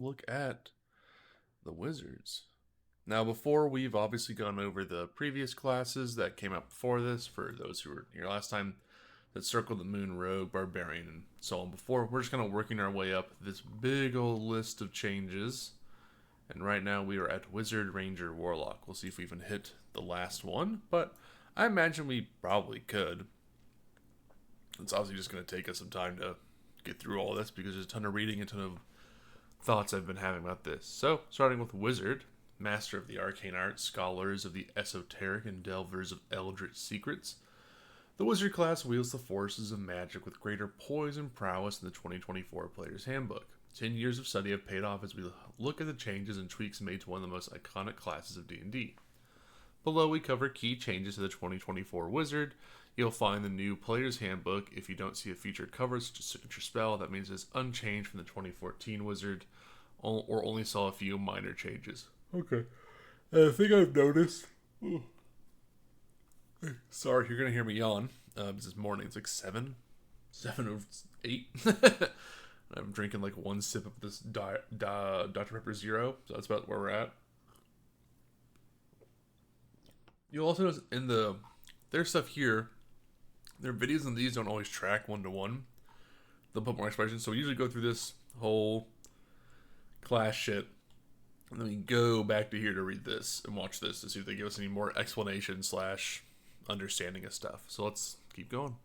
look at the Wizards. Now, before we've obviously gone over the previous classes that came out before this, for those who were here last time, that Circle the Moon, Rogue, Barbarian, and so on before, we're just kind of working our way up this big old list of changes. And right now we are at Wizard, Ranger, Warlock. We'll see if we even hit the last one, but I imagine we probably could. It's obviously just going to take us some time to get through all this because there's a ton of reading, a ton of thoughts I've been having about this. So, starting with Wizard, master of the arcane arts, scholars of the esoteric, and delvers of eldritch secrets. The Wizard class wields the forces of magic with greater poise and prowess in the 2024 Player's Handbook. 10 years of study have paid off as we look at the changes and tweaks made to one of the most iconic classes of D&D. Below, we cover key changes to the 2024 Wizard. You'll find the new Player's Handbook. If you don't see a featured cover signature spell, that means it's unchanged from the 2014 Wizard, or only saw a few minor changes. Okay. I think I've noticed. Sorry, you're gonna hear me yawn. This is morning. It's like 7 or 8. I'm drinking like one sip of this Dr. Pepper Zero, so that's about where we're at. You'll also notice in their stuff here, their videos in these don't always track one to one. They'll put more expressions, so we usually go through this whole class shit, and then we go back to here to read this and watch this to see if they give us any more explanation / understanding of stuff. So let's keep going.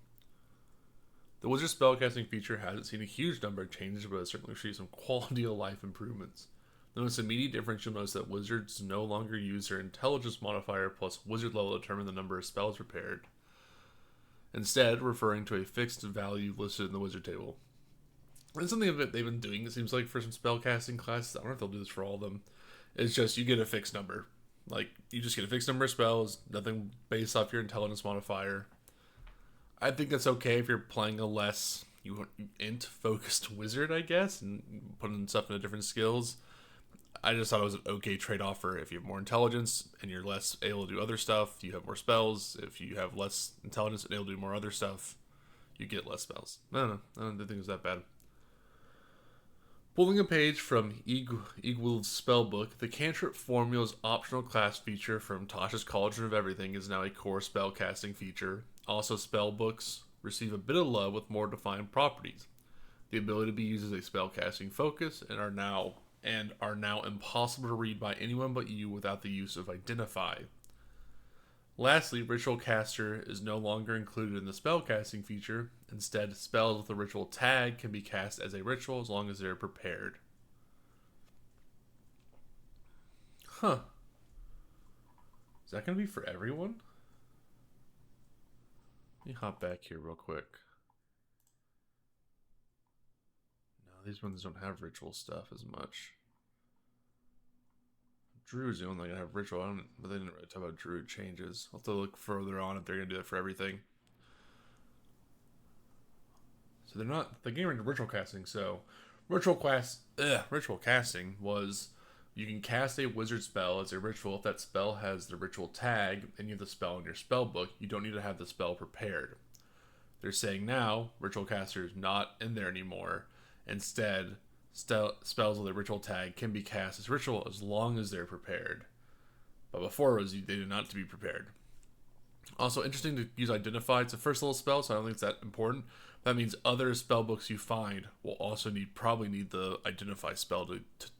The Wizard spellcasting feature hasn't seen a huge number of changes, but has certainly received some quality of life improvements. The most immediate difference you'll notice that Wizards no longer use their intelligence modifier plus Wizard level to determine the number of spells prepared, instead referring to a fixed value listed in the Wizard table. And something that they've been doing, it seems like, for some spellcasting classes, I don't know if they'll do this for all of them, it's just you get a fixed number. Like, you just get a fixed number of spells, nothing based off your intelligence modifier. I think that's okay if you're playing a less int-focused wizard, I guess, and putting stuff into different skills. I just thought it was an okay trade-off for if you have more intelligence and you're less able to do other stuff, you have more spells. If you have less intelligence and able to do more other stuff, you get less spells. I don't know. I don't think it was that bad. Pulling a page from Egwild's spellbook, the Cantrip Formula's optional class feature from Tasha's Cauldron of Everything is now a core spellcasting feature. Also, spellbooks receive a bit of love with more defined properties. The ability to be used as a spellcasting focus and are now impossible to read by anyone but you without the use of Identify. Lastly, Ritual Caster is no longer included in the spellcasting feature. Instead, spells with a ritual tag can be cast as a ritual as long as they're prepared. Huh. Is that going to be for everyone? Let me hop back here real quick. No, these ones don't have ritual stuff as much. Druid's the only thing I have ritual. But they didn't really talk about Druid changes. I'll have to look further on if they're going to do that for everything. So they're not. They're getting rid of ritual casting. So ritual casting was you can cast a wizard spell as a ritual if that spell has the ritual tag and you have the spell in your spell book. You don't need to have the spell prepared. They're saying now ritual caster is not in there anymore. Instead, spells with a ritual tag can be cast as ritual as long as they're prepared. But before it was they did not to be prepared. Also interesting to use Identify. It's a first level spell, so I don't think it's that important. That means other spell books you find will also probably need the Identify spell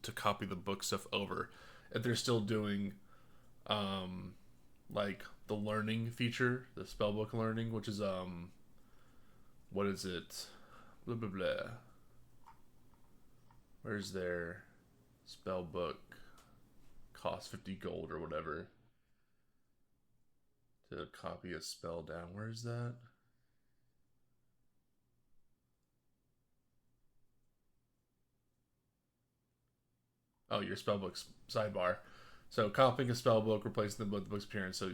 to copy the book stuff over. If they're still doing like the learning feature, the spellbook learning, which is what is it? Blah blah blah. Where's their spell book? Cost 50 gold or whatever to copy a spell down. Where's that? Oh, your spellbook's sidebar. So copying a spell book, replacing the book's appearance. So,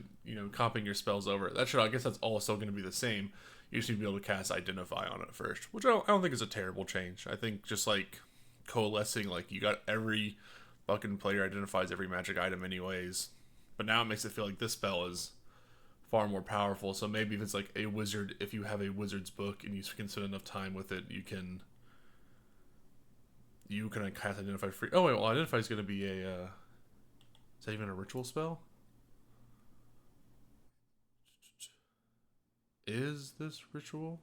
copying your spells over. I guess that's all still going to be the same. You just need to be able to cast Identify on it first, which I don't think is a terrible change. I think just like coalescing, like you got every fucking player identifies every magic item anyways. But now it makes it feel like this spell is far more powerful. So maybe if it's like a wizard, if you have a wizard's book and you can spend enough time with it, you can you can cast identify free. Oh wait, well identify is going to be a. Is that even a ritual spell? Is this ritual?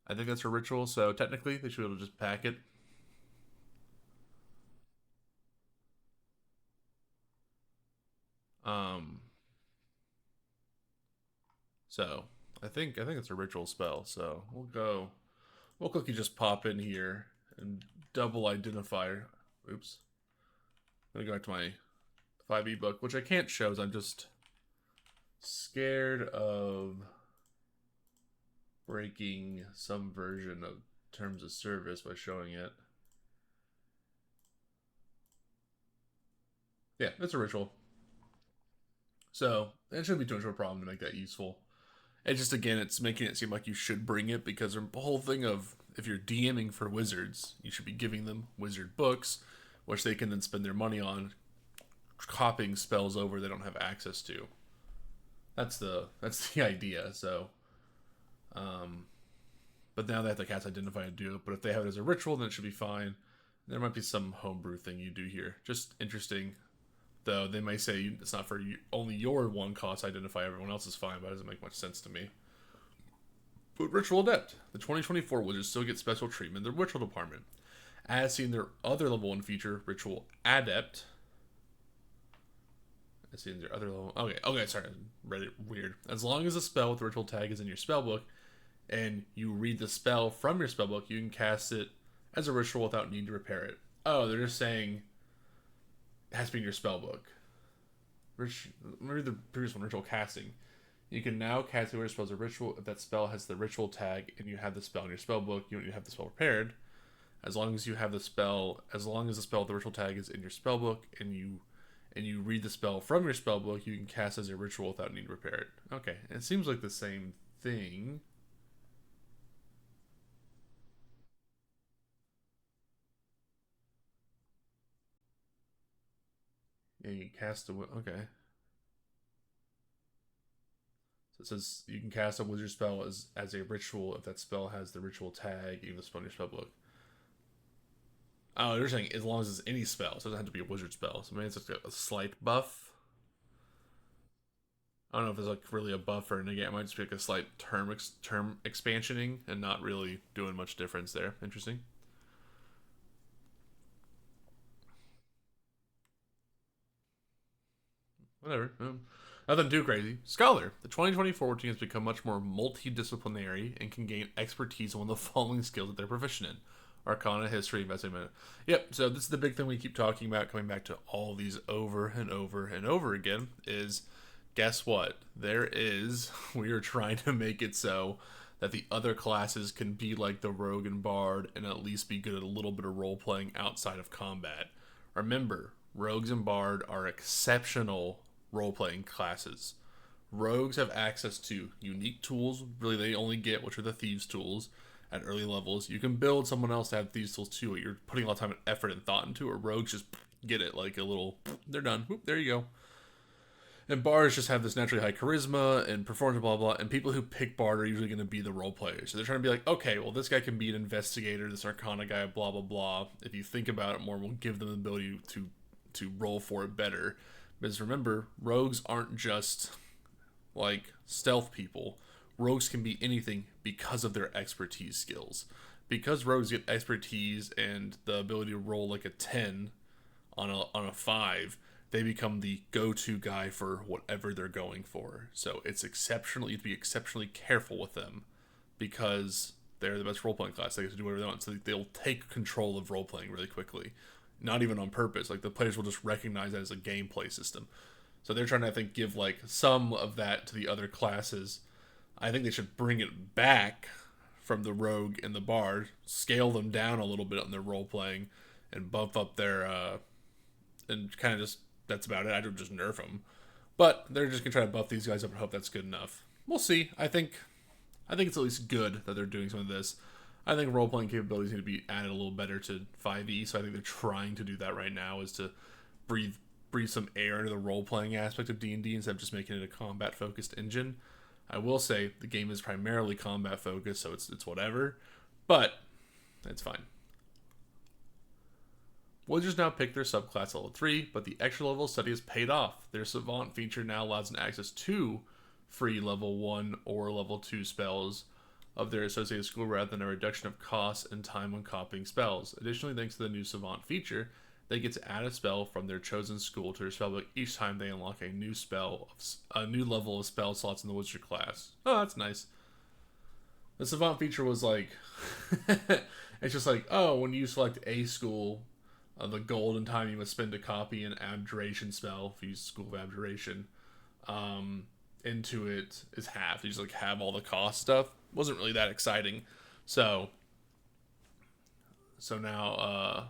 I think that's a ritual, so technically they should be able to just pack it. Um, so I think it's a ritual spell. So we'll go. We'll quickly just pop in here and double identifier. Oops. Let me go back to my 5e book, which I can't show as I'm just scared of breaking some version of terms of service by showing it. Yeah, it's a ritual. So it shouldn't be too much of a problem to make that useful. And just again, it's making it seem like you should bring it because the whole thing of if you're DMing for wizards, you should be giving them wizard books, which they can then spend their money on copying spells over they don't have access to. That's the idea. So, but now they have to cast identify and do it. But if they have it as a ritual, then it should be fine. There might be some homebrew thing you do here. Just interesting. Though they may say it's not for you, only your one cost identify, everyone else is fine, but it doesn't make much sense to me. But Ritual Adept. The 2024 Wizards still get special treatment in the Ritual Department. As seen in their other level 1 feature, Ritual Adept. As seen in their other level. Okay, sorry. I read it weird. As long as a spell with the ritual tag is in your spellbook, and you read the spell from your spellbook, you can cast it as a ritual without needing to repair it. Oh, they're just saying it has to be in your spellbook. Remember the previous one, ritual casting. You can now cast your spell as a ritual if that spell has the ritual tag and you have the spell in your spellbook. You don't need to have the spell repaired. As long as you have the spell, as long as the spell with the ritual tag is in your spellbook and you read the spell from your spellbook, you can cast as a ritual without needing to repair it. Okay, it seems like the same thing. Yeah, you can cast a okay. So it says you can cast a wizard spell as a ritual if that spell has the ritual tag, even the spell in your spellbook. Oh, they're saying as long as it's any spell, so it doesn't have to be a wizard spell. So maybe it's just a slight buff. I don't know if it's like really a buff or a negate. It might just be like a slight term expansioning and not really doing much difference there. Interesting. Whatever. Nothing too crazy. Scholar. The 2024 team has become much more multidisciplinary and can gain expertise in one of the following skills that they're proficient in. Arcana, history, investment. Yep, so this is the big thing we keep talking about, coming back to all these over and over and over again, is guess what? We are trying to make it so that the other classes can be like the rogue and bard and at least be good at a little bit of role playing outside of combat. Remember, rogues and bard are exceptional role playing classes. Rogues have access to unique tools, really they only get, which are the thieves' tools at early levels. You can build someone else to have these tools too. You're putting a lot of time and effort and thought into, or rogues just get it like a little, they're done. Whoop, there you go. And bards just have this naturally high charisma and performance, blah, blah, and people who pick bard are usually going to be the role players. So they're trying to be like, okay, well, this guy can be an investigator, this arcana guy, blah, blah, blah. If you think about it more, we'll give them the ability to roll for it better. Because remember, rogues aren't just like stealth people. Rogues can be anything because of their expertise skills. Because rogues get expertise and the ability to roll like a 10 on a 5, they become the go-to guy for whatever they're going for. So it's exceptionally, you have to be exceptionally careful with them because they're the best role-playing class. They get to do whatever they want. So they'll take control of role-playing really quickly. Not even on purpose. Like the players will just recognize that as a gameplay system. So they're trying to, I think, give like some of that to the other classes. I think they should bring it back from the rogue and the bard, scale them down a little bit on their role-playing, and buff up their, and kind of just, that's about it. I don't just nerf them. But they're just going to try to buff these guys up and hope that's good enough. We'll see. I think it's at least good that they're doing some of this. I think role-playing capabilities need to be added a little better to 5e, so I think they're trying to do that right now, is to breathe some air into the role-playing aspect of D&D instead of just making it a combat-focused engine. I will say the game is primarily combat-focused, so it's whatever, but it's fine. Wizards now pick their subclass level 3, but the extra level study has paid off. Their Savant feature now allows an access to free level 1 or level 2 spells of their associated school rather than a reduction of cost and time when copying spells. Additionally, thanks to the new Savant feature, they get to add a spell from their chosen school to their spellbook each time they unlock a new level of spell slots in the wizard class. Oh, that's nice. The Savant feature was like, it's just like, oh, when you select a school, the golden time you must spend to copy an abjuration spell, if you use School of Abjuration, into it is half. You just like have all the cost stuff. Wasn't really that exciting. So now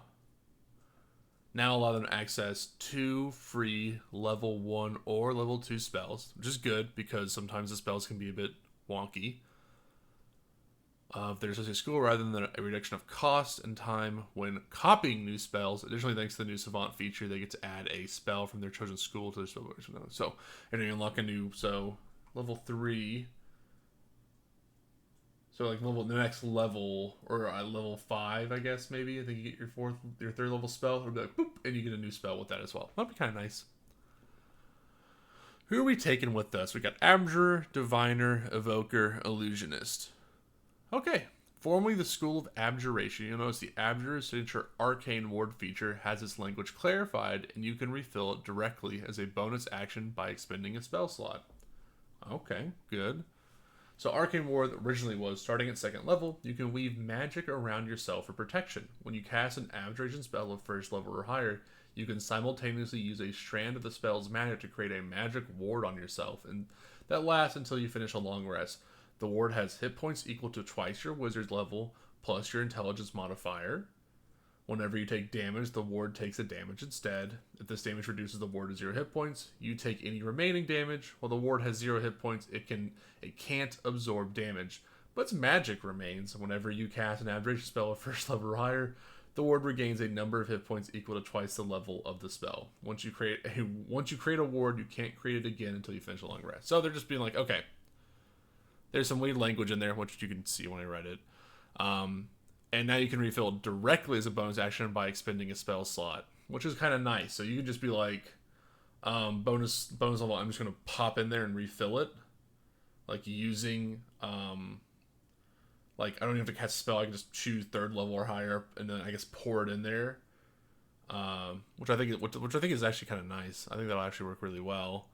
allow them access 2 free level 1 or level 2 spells, which is good because sometimes the spells can be a bit wonky. Of their associated school rather than a reduction of cost and time when copying new spells. Additionally, thanks to the new Savant feature, they get to add a spell from their chosen school to their spellbook. So, and you unlock a new, level 3. So like the next level, or level 5, I guess, maybe. I think you get your third level spell, it'll be like, boop, and you get a new spell with that as well. That'd be kind of nice. Who are we taking with us? We got Abjurer, Diviner, Evoker, Illusionist. Okay, formerly the School of Abjuration, you'll notice the Abjurer's signature Arcane Ward feature has its language clarified, and you can refill it directly as a bonus action by expending a spell slot. Okay, good. So Arcane Ward originally was, starting at 2nd level, you can weave magic around yourself for protection. When you cast an Abjuration spell of 1st level or higher, you can simultaneously use a strand of the spell's magic to create a magic ward on yourself, and that lasts until you finish a long rest. The ward has hit points equal to twice your wizard level plus your intelligence modifier. Whenever you take damage, the ward takes the damage instead. If this damage reduces the ward to 0 hit points, you take any remaining damage. While the ward has 0 hit points, it can't absorb damage, but its magic remains. Whenever you cast an abjuration spell of 1st level or higher, the ward regains a number of hit points equal to twice the level of the spell. Once you create a ward, you can't create it again until you finish a long rest. So they're just being like, okay. There's some weird language in there, which you can see when I read it. And now you can refill it directly as a bonus action by expending a spell slot, which is kind of nice. So you can just be like, bonus level, I'm just going to pop in there and refill it. Like using, like I don't even have to cast a spell, I can just choose 3rd level or higher, and then I guess pour it in there. Which I think is actually kind of nice. I think that'll actually work really well.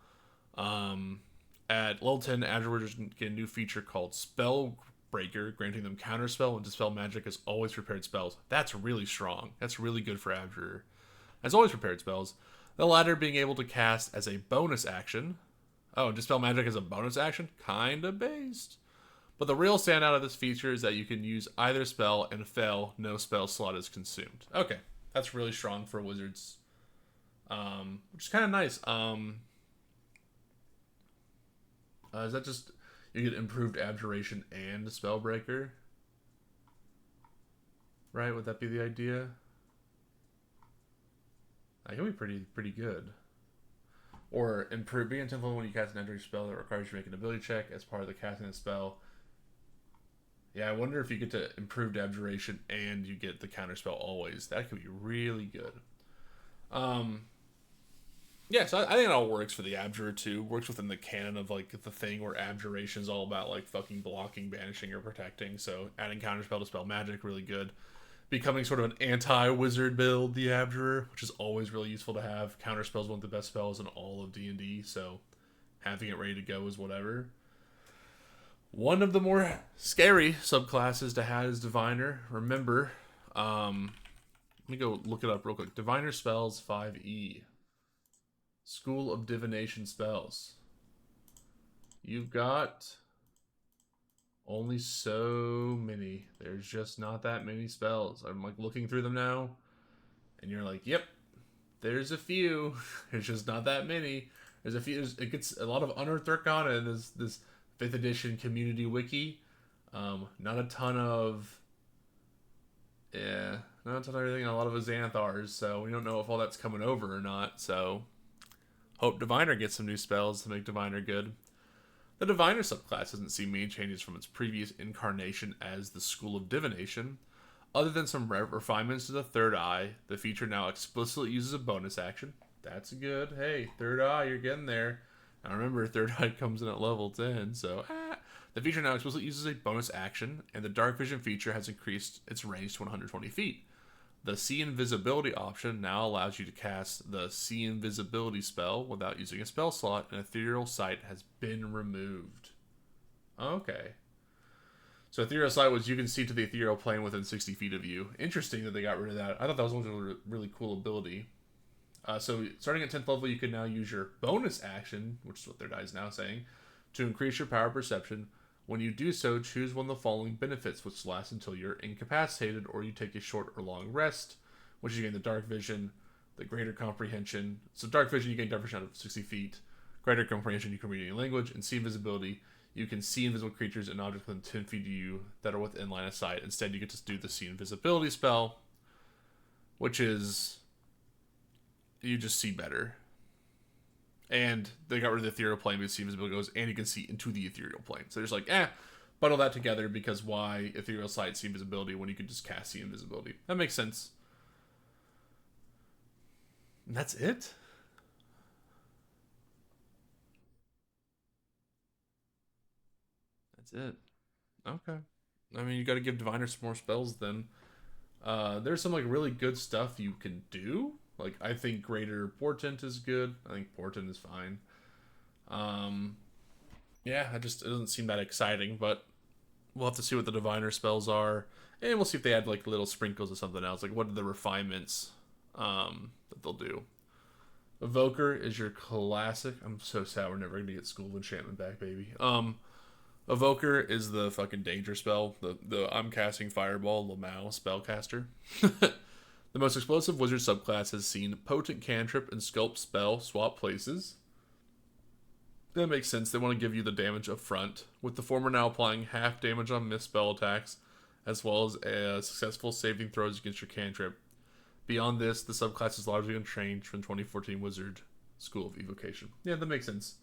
At level 10, Abjurers get a new feature called Spell Breaker, granting them counterspell and dispel magic as always prepared spells. That's really strong. That's really good for Abjurer. As always prepared spells. The latter being able to cast as a bonus action. Oh, dispel magic as a bonus action? Kinda based. But the real standout of this feature is that you can use either spell and fail, no spell slot is consumed. Okay, that's really strong for wizards. Which is kind of nice. Is that just you get improved abjuration and spellbreaker? Right? Would that be the idea? That can be pretty good. Or improve being 10th level when you cast an abjuration spell that requires you to make an ability check as part of the casting of the spell. Yeah, I wonder if you get to improved abjuration and you get the counterspell always. That could be really good. Yeah, so I think it all works for the Abjurer too. Works within the canon of like the thing where Abjuration is all about like fucking blocking, banishing, or protecting. So adding counterspell to spell magic, really good. Becoming sort of an anti-wizard build, the Abjurer, which is always really useful to have. Counterspell is one of the best spells in all of D&D, so having it ready to go is whatever. One of the more scary subclasses to have is Diviner. Remember, let me go look it up real quick. Diviner spells 5e. School of Divination spells. You've got only so many. There's just not that many spells. I'm like looking through them now, and you're like, yep, there's a few. There's just not that many. There's a few. It gets a lot of Unearthed Arcana in this 5th edition community wiki. Not a ton of everything. A lot of Xanthars, so we don't know if all that's coming over or not. So hope Diviner gets some new spells to make Diviner good. The Diviner subclass doesn't see many changes from its previous incarnation as the School of Divination. Other than some refinements to the third eye, the feature now explicitly uses a bonus action. That's good. Hey, third eye, you're getting there. Now remember, third eye comes in at level 10, so the feature now explicitly uses a bonus action, and the dark vision feature has increased its range to 120 feet. The See Invisibility option now allows you to cast the See Invisibility spell without using a spell slot, and Ethereal Sight has been removed. Okay. So Ethereal Sight was you can see to the ethereal plane within 60 feet of you. Interesting that they got rid of that. I thought that was a really cool ability. So starting at 10th level, you can now use your bonus action, which is what their die is now saying, to increase your power perception. When you do so, choose one of the following benefits, which lasts until you're incapacitated or you take a short or long rest, which you gain the dark vision, the greater comprehension. So dark vision, you gain dark vision out of 60 feet. Greater comprehension, you can read any language. And See Invisibility, you can see invisible creatures and objects within 10 feet of you that are within line of sight. Instead, you get to do the See Invisibility spell, which is you just see better. And they got rid of the ethereal plane because See Invisibility goes, and you can see into the ethereal plane. So they're just like, bundle that together because why Ethereal Sight, See Invisibility when you can just cast See Invisibility? That makes sense. And that's it? That's it. Okay. I mean, you got to give Diviner some more spells then. There's some like really good stuff you can do. Like I think Greater Portent is good. I think Portent is fine. Yeah, it doesn't seem that exciting, but we'll have to see what the Diviner spells are, and we'll see if they add like little sprinkles of something else. Like what are the refinements that they'll do? Evoker is your classic. I'm so sad we're never gonna get School of Enchantment back, baby. Evoker is the fucking danger spell. The I'm casting Fireball Lamau spellcaster. The most explosive wizard subclass has seen potent cantrip and sculpt spell swap places. That makes sense. They want to give you the damage up front, with the former now applying half damage on missed spell attacks, as well as successful saving throws against your cantrip. Beyond this, the subclass is largely unchanged from 2014 Wizard School of Evocation. Yeah, that makes sense.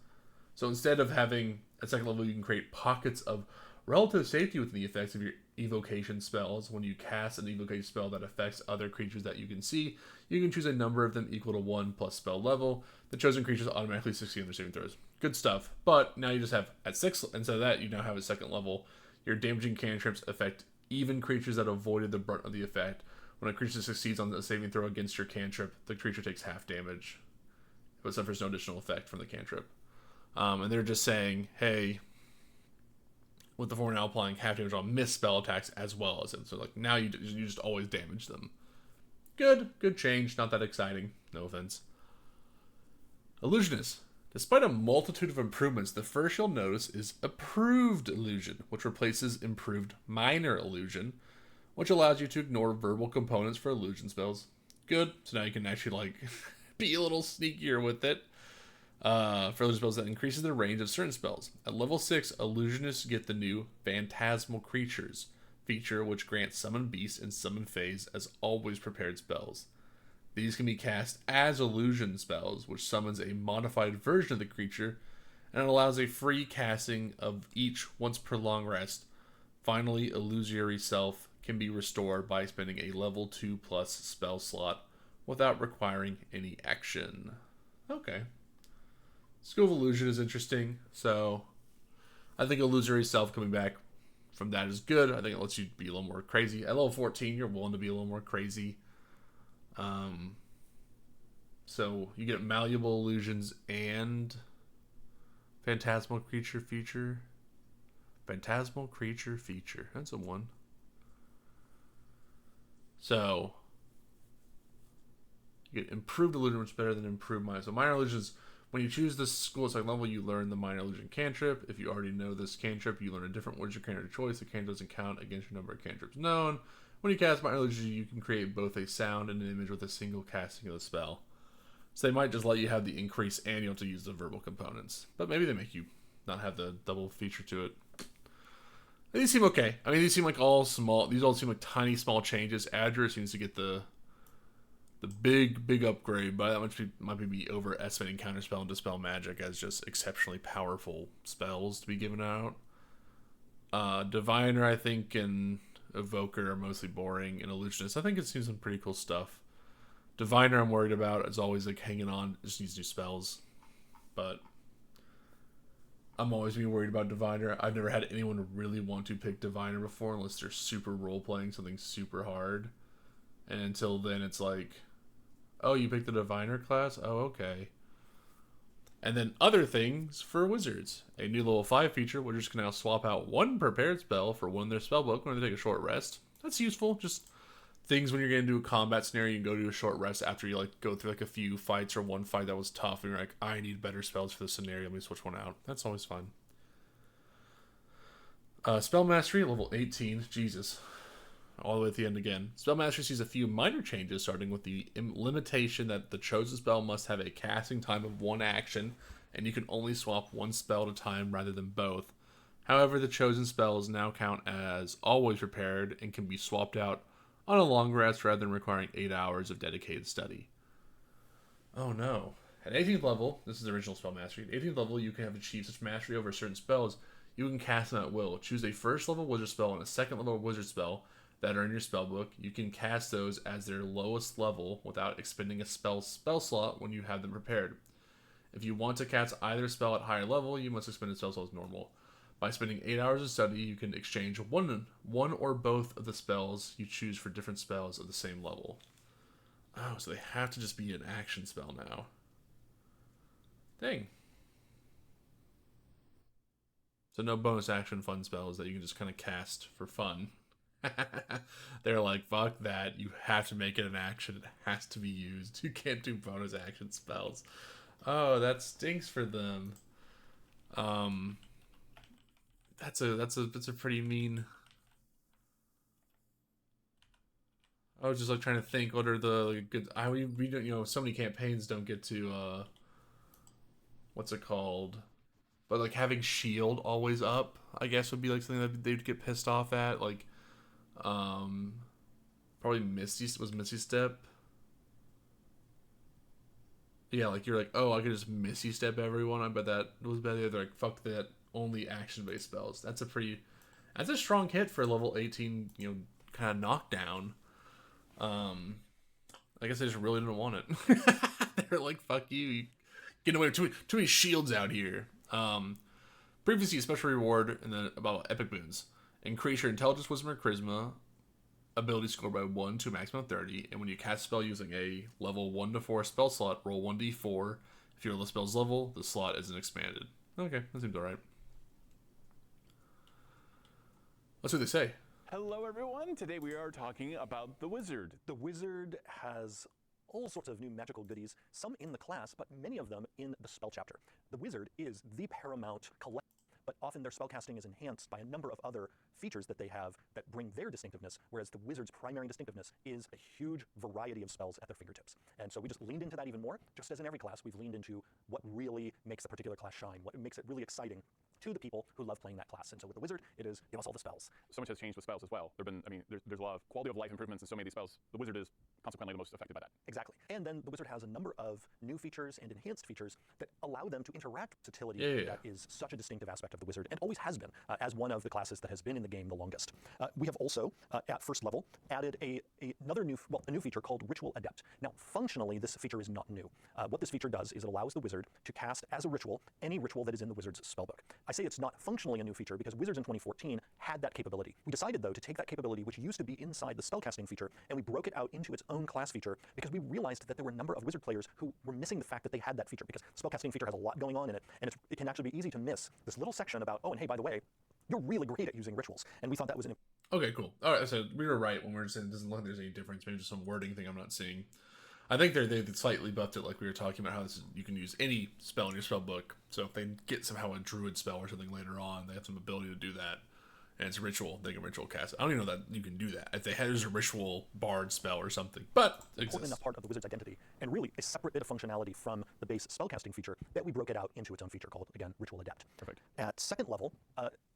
So instead of having at second level, you can create pockets of relative safety within the effects of your evocation spells. When you cast an evocation spell that affects other creatures that you can see, you can choose a number of them equal to 1 plus spell level. The chosen creatures automatically succeed on their saving throws. Good stuff. But now you just have at 6, instead of that, you now have at second level, your damaging cantrips affect even creatures that avoided the brunt of the effect. When a creature succeeds on a saving throw against your cantrip, the creature takes half damage, but suffers no additional effect from the cantrip. And they're just saying, hey, with the former now applying half damage on missed spell attacks as well as it. So like now you just always damage them. Good change. Not that exciting. No offense. Illusionist. Despite a multitude of improvements, the first you'll notice is Approved Illusion, which replaces Improved Minor Illusion, which allows you to ignore verbal components for illusion spells. Good. So now you can actually like be a little sneakier with it. For illusion spells that increases the range of certain spells. At level 6, illusionists get the new Phantasmal Creatures feature, which grants Summon Beast and Summon Phase as always prepared spells. These can be cast as illusion spells, which summons a modified version of the creature, and it allows a free casting of each once per long rest. Finally, Illusory Self can be restored by spending a level 2 plus spell slot without requiring any action. Okay. School of Illusion is interesting, so I think Illusory Self coming back from that is good. I think it lets you be a little more crazy. At level 14, you're willing to be a little more crazy. So you get Malleable Illusions and Phantasmal Creature feature. Phantasmal Creature feature. That's a one. So you get Improved Illusion, which is better than Improved Minor. So Minor Illusions, when you choose this school attack level, you learn the Minor Illusion cantrip. If you already know this cantrip, you learn a different wizard cantrip of choice. The cantrip doesn't count against your number of cantrips known. When you cast Minor Illusion, you can create both a sound and an image with a single casting of the spell. So they might just let you have the increase and you have to use the verbal components. But maybe they make you not have the double feature to it. These seem okay. I mean, these seem like all small. These all seem like tiny, small changes. Adra seems to get the big upgrade, but that might be overestimating Counterspell and Dispel Magic as just exceptionally powerful spells to be given out. Diviner, I think, can Evoker are mostly boring, and Illusionist, I think it's seen some pretty cool stuff. Diviner, I'm worried about. It's always like hanging on. It just needs new spells. But I'm always being worried about Diviner. I've never had anyone really want to pick Diviner before unless they're super role-playing something super hard. And until then, it's like, oh, you picked the Diviner class? Oh, okay. And then other things for wizards. A new level 5 feature, wizards can now swap out one prepared spell for one in their spellbook when they take a short rest. That's useful. Just things when you're going to do a combat scenario, you can go do a short rest after you like go through like a few fights or one fight that was tough, and you're like, I need better spells for this scenario. Let me switch one out. That's always fun. Spell Mastery, level 18. Jesus. All the way at the end again. Spell Mastery sees a few minor changes, starting with the limitation that the chosen spell must have a casting time of one action, and you can only swap one spell at a time rather than both. However, the chosen spells now count as always prepared and can be swapped out on a long rest rather than requiring 8 hours of dedicated study. Oh no. At 18th level, this is the original Spell Mastery, at 18th level you can have achieved such mastery over certain spells, you can cast them at will. Choose a first level wizard spell and a second level wizard spell that are in your spellbook. You can cast those as their lowest level without expending a spell slot when you have them prepared. If you want to cast either spell at higher level, you must expend a spell slot as normal. By spending 8 hours of study, you can exchange one or both of the spells you choose for different spells of the same level. Oh, so they have to just be an action spell now. Dang. So no bonus action fun spells that you can just kind of cast for fun. They're like, fuck that. You have to make it an action. It has to be used. You can't do bonus action spells. Oh, that stinks for them. That's a pretty mean. I was just like trying to think what are the good. We don't, so many campaigns don't get to what's it called? But like having shield always up, I guess would be like something that they'd get pissed off at. Like, probably Misty Step. Yeah, like you're like, oh, I could just Misty Step everyone. I bet that was better. They're like, fuck that. Only action-based spells. That's a strong hit for level 18. Kind of knockdown. I guess they just really didn't want it. They're like, fuck you. Get away with too many shields out here. Previously, a special reward about epic boons. Increase your intelligence, wisdom, or charisma ability score by 1 to a maximum of 30. And when you cast a spell using a level 1 to 4 spell slot, roll 1d4. If you're the spell's level, the slot isn't expanded. Okay, that seems alright. Let's see what they say. Hello everyone, today we are talking about the Wizard. The Wizard has all sorts of new magical goodies, some in the class, but many of them in the spell chapter. The Wizard is the paramount collector, but often their spellcasting is enhanced by a number of other features that they have that bring their distinctiveness, whereas the Wizard's primary distinctiveness is a huge variety of spells at their fingertips. And so we just leaned into that even more. Just as in every class, we've leaned into what really makes a particular class shine, what makes it really exciting to the people who love playing that class. And so with the Wizard, it is give us all the spells. So much has changed with spells as well. There's a lot of quality of life improvements in so many of these spells. The Wizard is consequently the most affected by that. Exactly. And then the Wizard has a number of new features and enhanced features that allow them to interact with versatility. That is such a distinctive aspect of the Wizard, and always has been, as one of the classes that has been in the game the longest. We have also, at first level, added a new feature called Ritual Adept. Now, functionally, this feature is not new. What this feature does is it allows the Wizard to cast as a ritual any ritual that is in the Wizard's spellbook. I say it's not functionally a new feature because Wizards in 2014 had that capability. We decided, though, to take that capability, which used to be inside the spellcasting feature, and we broke it out into its own class feature because we realized that there were a number of Wizard players who were missing the fact that they had that feature, because the spellcasting feature has a lot going on in it, and it can actually be easy to miss this little section about, oh, and hey, by the way, you're really great at using rituals. And we thought that was an... Okay, cool. All right, so we were right when we were saying it doesn't look like there's any difference. Maybe just some wording thing I'm not seeing. I think they slightly buffed it, like we were talking about how you can use any spell in your spell book. So if they get somehow a druid spell or something later on, they have some ability to do that. And it's a ritual. They can ritual cast. I don't even know that you can do that. If they had a ritual bard spell or something. But it important enough part of the Wizard's identity, and really a separate bit of functionality from the base spellcasting feature, that we broke it out into its own feature called, again, Ritual Adept. Perfect. At second level,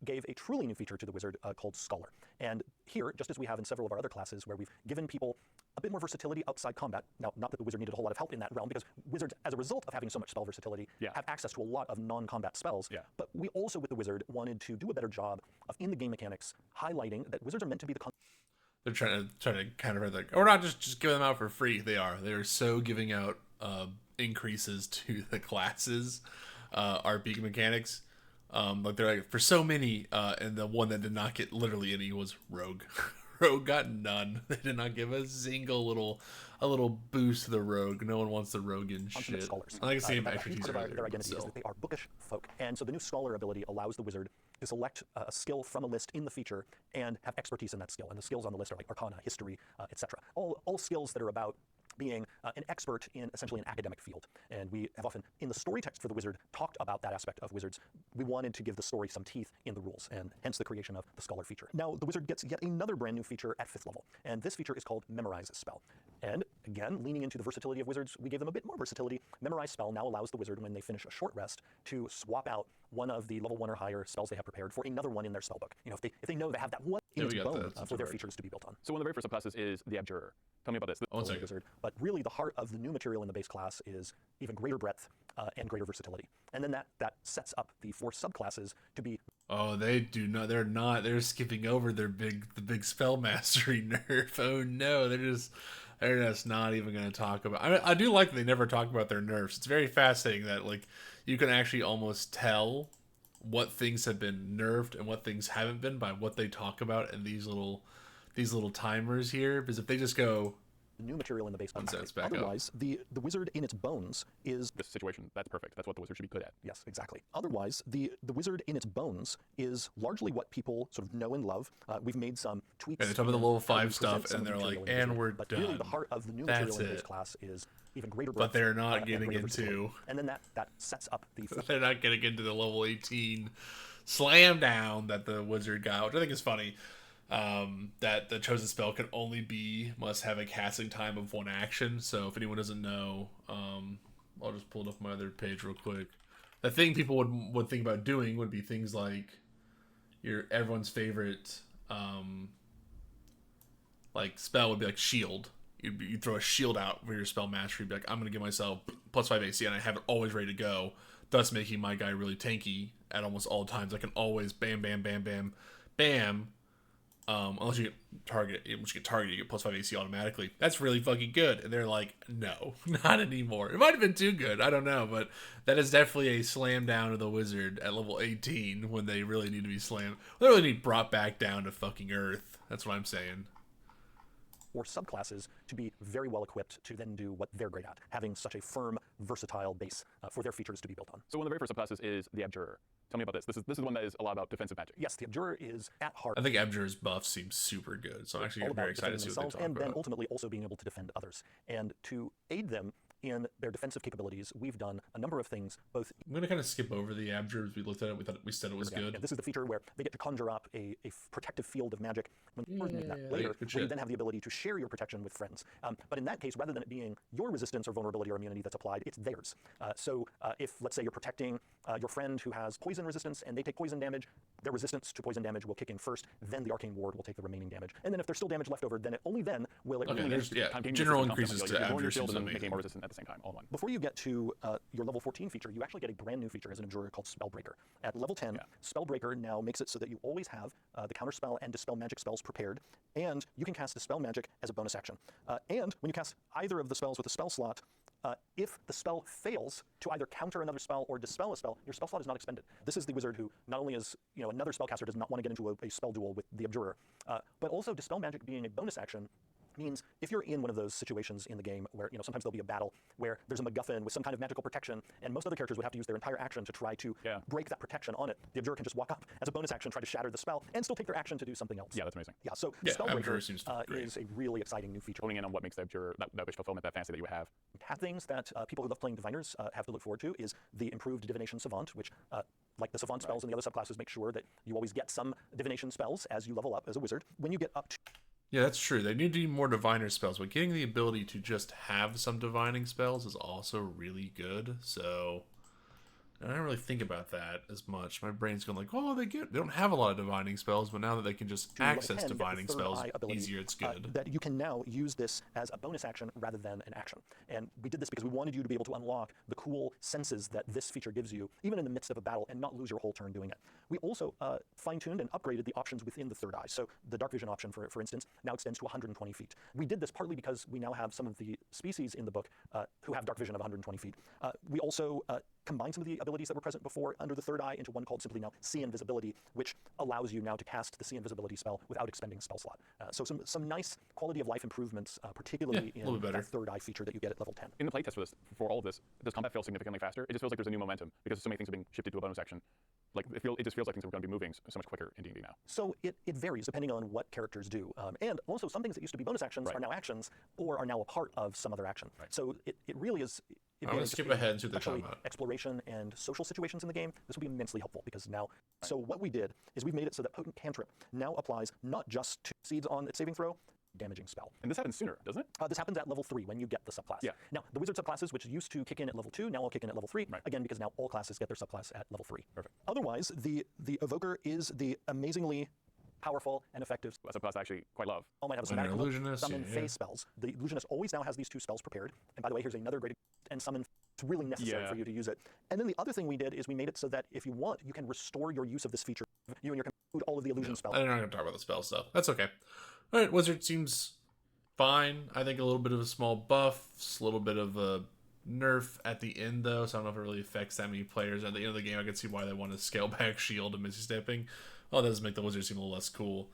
gave a truly new feature to the Wizard called Scholar. And here, just as we have in several of our other classes where we've given people a bit more versatility outside combat. Now, not that the wizard needed a whole lot of help in that realm, because wizards, as a result of having so much spell versatility, have access to a lot of non-combat spells. But we also, with the wizard, wanted to do a better job of, in the game mechanics, highlighting that wizards are meant to be the they're trying to counter like, we're not just giving them out for free. They're so giving out increases to the classes, RP mechanics. Like they're like, for so many, and the one that did not get literally any was Rogue. Rogue got none. They did not give a single little boost to the Rogue. No one wants the Rogue in shit. Scholars. I like the same expertise part of their identity is that they are bookish folk, and so the new scholar ability allows the wizard to select a skill from a list in the feature and have expertise in that skill. And the skills on the list are like Arcana, History, etc. All skills that are about being an expert in essentially an academic field. And we have often, in the story text for the wizard, talked about that aspect of wizards. We wanted to give the story some teeth in the rules, and hence the creation of the scholar feature. Now, the wizard gets yet another brand new feature at 5th level, and this feature is called Memorize Spell. And again, leaning into the versatility of wizards, we gave them a bit more versatility. Memorize Spell now allows the wizard, when they finish a short rest, to swap out one of the level 1 or higher spells they have prepared for another one in their spellbook. You know, if they know they have that one in its bone for their features to be built on. So one of the very first subclasses is the Abjurer. Tell me about this. Wizard. But really, the heart of the new material in the base class is even greater breadth and greater versatility. And then that sets up the 4 subclasses to be. Oh, they do not. They're not. They're skipping over the big spell mastery nerf. Oh no, they're just not even going to talk about. I do like that they never talk about their nerfs. It's very fascinating that like you can actually almost tell what things have been nerfed and what things haven't been by what they talk about in these little timers here. Because if they just go new material in the base. Otherwise, the wizard in its bones is this situation. That's perfect. That's what the wizard should be good at. Yes, exactly. Otherwise, the wizard in its bones is largely what people sort of know and love. We've made some tweaks. Yeah, they talk about the level 5 stuff, and they're like, and we're but done. Really, the heart of the new material in this class is even greater breadth. But they're not getting into. And then that sets up the. They're not getting into the level 18 slam down that the wizard got, which I think is funny. That the chosen spell must have a casting time of 1 action. So if anyone doesn't know, I'll just pull it up my other page real quick. The thing people would think about doing would be things like everyone's favorite like spell would be like shield. You'd throw a shield out for your spell mastery. You'd be like, I'm gonna give myself +5 AC, and I have it always ready to go, thus making my guy really tanky at almost all times. I can always bam, bam, bam, bam, bam. Unless you get targeted, you get +5 AC automatically. That's really fucking good. And they're like, no, not anymore. It might have been too good. I don't know, but that is definitely a slam down to the wizard at level 18 when they really need to be slammed. They really need brought back down to fucking earth. That's what I'm saying. Or subclasses to be very well equipped to then do what they're great at, having such a firm, versatile base for their features to be built on. So one of the very first subclasses is the Abjurer. Tell me about this. This is the one that is a lot about defensive magic. Yes, the Abjurer is at heart. I think Abjurer's buff seems super good, so I'm actually very excited to see what they talk and about. then ultimately also being able to defend others. And to aid them in their defensive capabilities, we've done a number of things, both. I'm going to kind of skip over the Abjurer. We looked at it, we said it was good. Yeah, this is the feature where they get to conjure up a protective field of magic. Later, where you then have the ability to share your protection with friends. But in that case, rather than it being your resistance or vulnerability or immunity that's applied, it's theirs. So if, let's say, you're protecting your friend who has poison resistance and they take poison damage, their resistance to poison damage will kick in first, then the arcane ward will take the remaining damage. And then if there's still damage left over, then only then will it... Okay, there's general increases to Abjurers. Making more resistant at the same time, all in one. Before you get to your level 14 feature, you actually get a brand new feature as an Abjurer called Spellbreaker. At level 10, Spellbreaker now makes it so that you always have the counterspell and dispel magic spells prepared, and you can cast dispel magic as a bonus action. And when you cast either of the spells with a spell slot, if the spell fails to either counter another spell or dispel a spell, your spell slot is not expended. This is the wizard who not only is, another spellcaster does not want to get into a spell duel with the Abjurer, but also dispel magic being a bonus action means if you're in one of those situations in the game where, sometimes there'll be a battle where there's a MacGuffin with some kind of magical protection, and most other characters would have to use their entire action to try to break that protection on it. The Abjurer can just walk up as a bonus action, try to shatter the spell, and still take their action to do something else. Yeah, that's amazing. Yeah, so Spellbreaker is a really exciting new feature. Honing in on what makes the Abjurer, that wish fulfillment, that fantasy that you have. Things that people who love playing diviners have to look forward to is the improved divination savant, which, like the savant spells and the other subclasses, make sure that you always get some divination spells as you level up as a wizard. When you get up to... Yeah, that's true. They need to do more diviner spells, but getting the ability to just have some divining spells is also really good. So I don't really think about that as much. My brain's going like, oh, they don't have a lot of divining spells, but now that they can just access divining spells easier, it's good. That you can now use this as a bonus action rather than an action. And we did this because we wanted you to be able to unlock the cool senses that this feature gives you, even in the midst of a battle, and not lose your whole turn doing it. We also fine-tuned and upgraded the options within the third eye. So the dark vision option, for instance, now extends to 120 feet. We did this partly because we now have some of the species in the book who have dark vision of 120 feet. We also combined some of the abilities that were present before under the third eye into one called simply now See Invisibility, which allows you now to cast the See Invisibility spell without expending a spell slot. So some nice quality of life improvements, particularly in that third eye feature that you get at level 10. In the playtest for all of this, does combat feel significantly faster? It just feels like there's a new momentum because so many things are being shifted to a bonus action. Like it just feels like things are going to be moving so much quicker in D&D now. So it varies depending on what characters do. And also some things that used to be bonus actions are now actions or are now a part of some other action. So it really is... I'm going to skip ahead and see what they're talking about. Exploration and social situations in the game, this will be immensely helpful because now... So what we did is we've made it so that Potent Cantrip now applies not just to seeds on its saving throw, damaging spell. And this happens sooner, doesn't it? This happens at level 3 when you get the subclass. Yeah. Now, the wizard subclasses, which used to kick in at level 2, now will kick in at level 3, again, because now all classes get their subclass at level 3. Perfect. Otherwise, the Evoker is the amazingly powerful and effective subclass I actually quite love. All might have some illusionist, summon phase spells. The illusionist always now has these 2 spells prepared. And by the way, here's another great and summon. It's really necessary for you to use it. And then the other thing we did is we made it so that if you want, you can restore your use of this feature. You and your include all of the illusion spells. I'm not going to talk about the spell stuff. That's okay. All right, Wizard seems fine. I think a little bit of a small buff, a little bit of a nerf at the end, though, so I don't know if it really affects that many players. At the end of the game, I can see why they want to scale back shield and Misty Stepping. Well, that does make the Wizard seem a little less cool.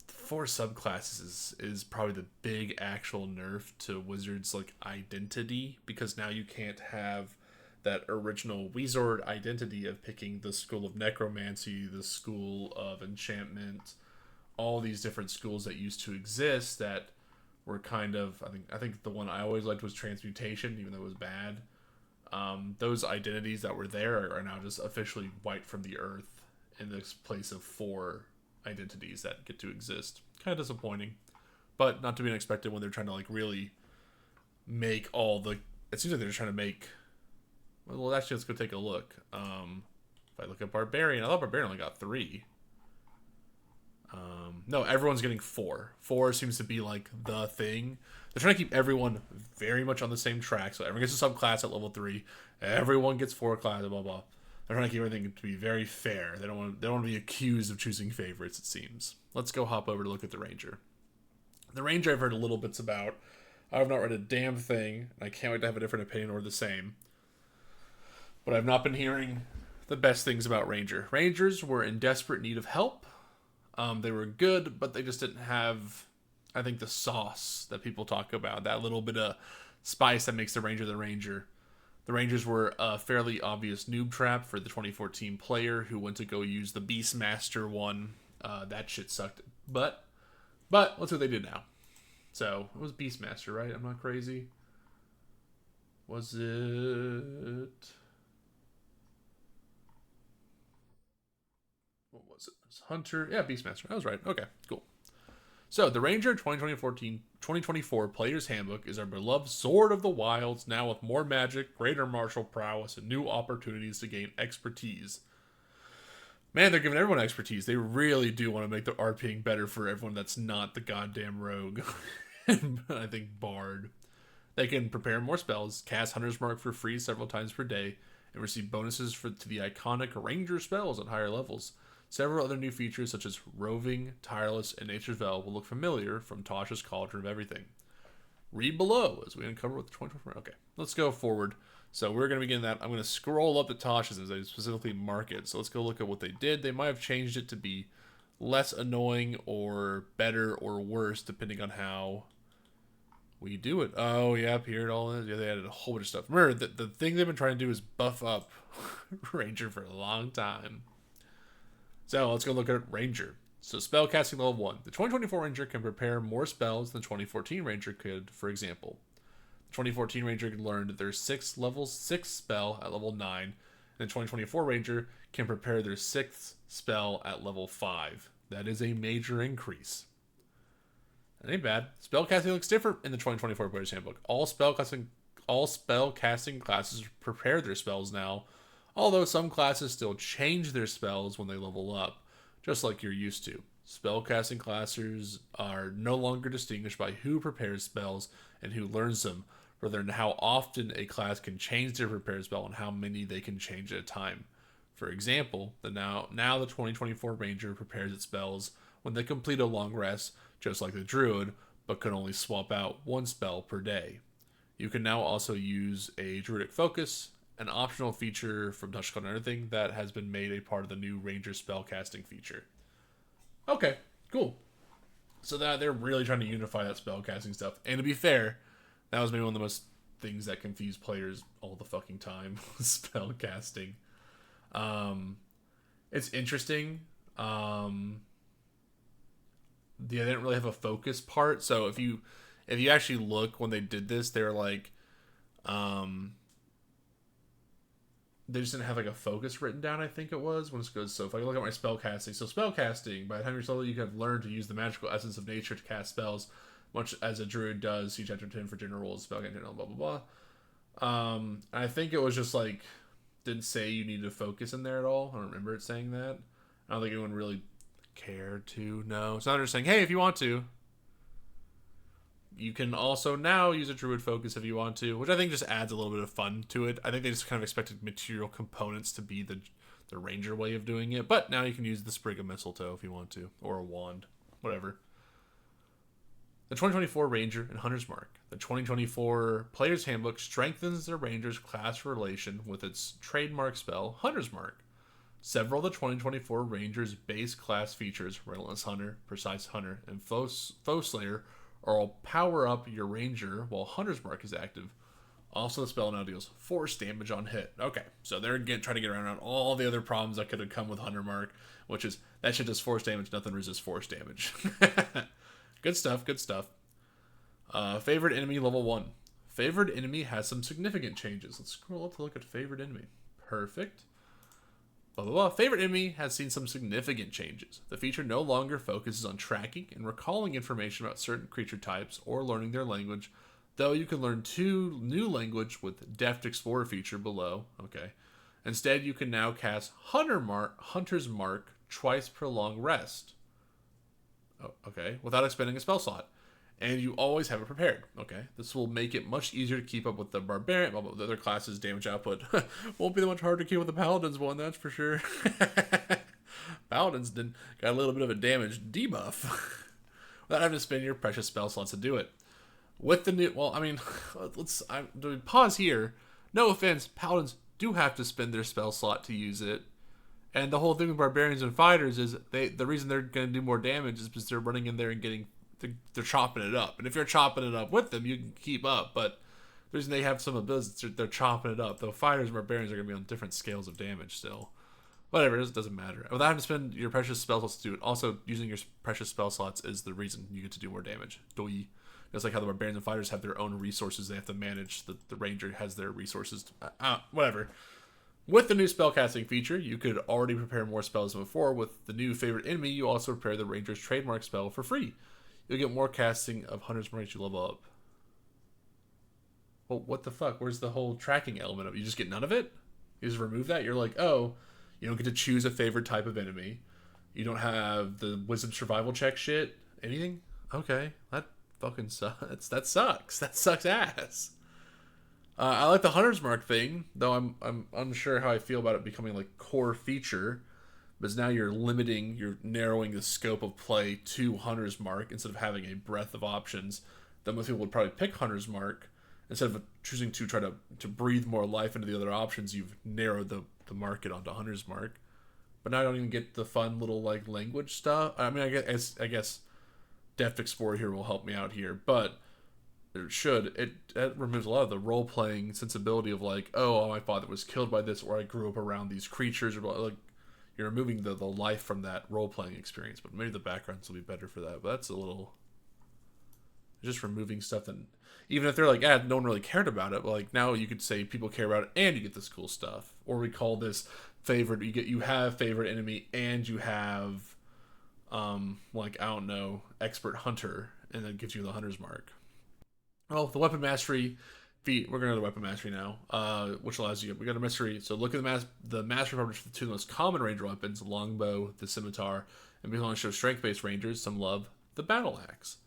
4 subclasses is probably the big actual nerf to Wizard's like identity, because now you can't have that original Wizard identity of picking the school of necromancy, the school of enchantment, all these different schools that used to exist that were kind of, I think the one I always liked was transmutation, even though it was bad. Those identities that were there are now just officially wiped from the earth in this place of 4 identities that get to exist. Kind of disappointing, but not to be unexpected when they're trying to like really make all the... It seems like they're trying to make... Well, actually, let's go take a look. If I look at Barbarian, I thought Barbarian only got 3. No, everyone's getting 4. 4 seems to be like the thing. They're trying to keep everyone very much on the same track, so everyone gets a subclass at level 3. Everyone gets 4 classes, blah blah. They're trying to keep everything to be very fair. They don't want to be accused of choosing favorites, it seems. Let's go hop over to look at the Ranger. The Ranger I've heard a little bits about. I've not read a damn thing, and I can't wait to have a different opinion or the same. But I've not been hearing the best things about Ranger. Rangers were in desperate need of help. They were good, but they just didn't have, I think, the sauce that people talk about. That little bit of spice that makes the Ranger the Ranger. The Rangers were a fairly obvious noob trap for the 2014 player who went to go use the Beastmaster one. That shit sucked. But let's see what they did now. So, it was Beastmaster, right? I'm not crazy. Was it... What was it? It was Hunter. Yeah, Beastmaster. I was right. Okay, cool. So, the Ranger 2024 Player's Handbook is our beloved Sword of the Wilds, now with more magic, greater martial prowess, and new opportunities to gain expertise. Man, they're giving everyone expertise. They really do want to make the RPing better for everyone that's not the goddamn rogue. And I think Bard. They can prepare more spells, cast Hunter's Mark for free several times per day, and receive bonuses to the iconic Ranger spells at higher levels. Several other new features such as Roving, Tireless, and Nature's Veil will look familiar from Tasha's Cauldron of Everything. Read below as we uncover what the 2024... Okay, let's go forward. So we're going to begin that. I'm going to scroll up to Tasha's as I specifically mark it. So let's go look at what they did. They might have changed it to be less annoying or better or worse depending on how we do it. Oh, yep, here it all is. Yeah, they added a whole bunch of stuff. Remember, the thing they've been trying to do is buff up Ranger for a long time. So let's go look at Ranger. So spellcasting level 1. The 2024 Ranger can prepare more spells than the 2014 Ranger could, for example. The 2014 Ranger learned their 6th level 6 spell at level 9, and the 2024 Ranger can prepare their 6th spell at level 5. That is a major increase. That ain't bad. Spellcasting looks different in the 2024 Player's Handbook. All spellcasting classes prepare their spells now although some classes still change their spells when they level up, just like you're used to. Spellcasting classes are no longer distinguished by who prepares spells and who learns them, rather than how often a class can change their prepared spell and how many they can change at a time. For example, now the 2024 Ranger prepares its spells when they complete a long rest, just like the Druid, but can only swap out one spell per day. You can now also use a Druidic Focus, an optional feature from Touchstone and everything that has been made a part of the new Ranger spellcasting feature. Okay, cool. So that they're really trying to unify that spellcasting stuff. And to be fair, that was maybe one of the most things that confuse players all the fucking time. Spellcasting. It's interesting. They didn't really have a focus part. So if you actually look when they did this, they're like, they just didn't have like a focus written down, I think it was, when it goes. So if I look at my spellcasting, so spellcasting, by the time you're slowly, you have learned to use the magical essence of nature to cast spells, much as a druid does. Each chapter 10 for general rules, spellcasting, blah blah blah. I think it was just like, didn't say you needed to focus in there at all. I don't remember it saying that. I don't think anyone really cared to know. It's not just saying, hey, if you want to, you can also now use a druid focus if you want to, which I think just adds a little bit of fun to it. I think they just kind of expected material components to be the ranger way of doing it, but now you can use the sprig of mistletoe if you want to, or a wand, whatever. The 2024 Ranger and Hunter's Mark. The 2024 Player's Handbook strengthens the Ranger's class relation with its trademark spell, Hunter's Mark. Several of the 2024 Ranger's base class features, Relentless Hunter, Precise Hunter, and Foe Slayer, are all power up your Ranger while Hunter's Mark is active. Also, the spell now deals force damage on hit. Okay, so they're trying to get around all the other problems that could have come with Hunter Mark, which is that shit does force damage, nothing resists force damage. Good stuff, good stuff. Favorite enemy level 1. Favorite enemy has some significant changes. Let's scroll up to look at favorite enemy. Perfect. Blah, blah, blah. Favorite enemy has seen some significant changes. The feature no longer focuses on tracking and recalling information about certain creature types or learning their language, though you can learn 2 new language with Deft Explorer feature below. Okay. Instead, you can now cast Hunter's Mark twice per long rest. Oh, okay. Without expending a spell slot. And you always have it prepared. Okay. This will make it much easier to keep up with the Barbarian, the other classes' damage output. Won't be that much harder to keep with the Paladins one, that's for sure. Paladins got a little bit of a damage debuff. Without having to spend your precious spell slots to do it. With the new, well, I mean, let's pause here. No offense, Paladins do have to spend their spell slot to use it. And the whole thing with Barbarians and Fighters is the reason they're going to do more damage is because they're running in there and they're chopping it up. And if you're chopping it up with them, you can keep up. But the reason they have some abilities, they're chopping it up. Though Fighters and Barbarians are going to be on different scales of damage still. Whatever, it doesn't matter. Without having to spend your precious spell slots to do it, also using your precious spell slots is the reason you get to do more damage. Doi. Just like how the Barbarians and Fighters have their own resources they have to manage. The Ranger has their resources. Whatever. With the new spellcasting feature, you could already prepare more spells than before. With the new favorite enemy, you also prepare the Ranger's trademark spell for free. You'll get more casting of Hunter's Mark as you level up. Well, what the fuck? Where's the whole tracking element of it? You just get none of it? You just remove that? You're like, oh, you don't get to choose a favorite type of enemy. You don't have the wisdom survival check shit? Anything? Okay, that fucking sucks. That sucks. That sucks ass. I like the Hunter's Mark thing, though I'm unsure how I feel about it becoming like core feature, because now you're narrowing the scope of play to Hunter's Mark instead of having a breadth of options. Then most people would probably pick Hunter's Mark instead of choosing to try to breathe more life into the other options. You've narrowed the market onto Hunter's Mark, but now I don't even get the fun little like language stuff. I mean, I guess Deft Explorer here will help me out here, but it removes a lot of the role-playing sensibility of like, oh, my father was killed by this, or I grew up around these creatures, or like you're removing the life from that role-playing experience. But maybe the backgrounds will be better for that. But that's a little just removing stuff that even if they're like, no one really cared about it, but like now you could say people care about it and you get this cool stuff. Or we call this favorite, you have favorite enemy and you have like, I don't know, expert hunter, and then gives you the Hunter's Mark. Well, the weapon mastery feat. We're going to go to weapon mastery now, which allows you. We got a mystery. So look at the mastery properties for the two most common ranger weapons: longbow, the scimitar, and we can only show strength-based rangers some love. The battle axe.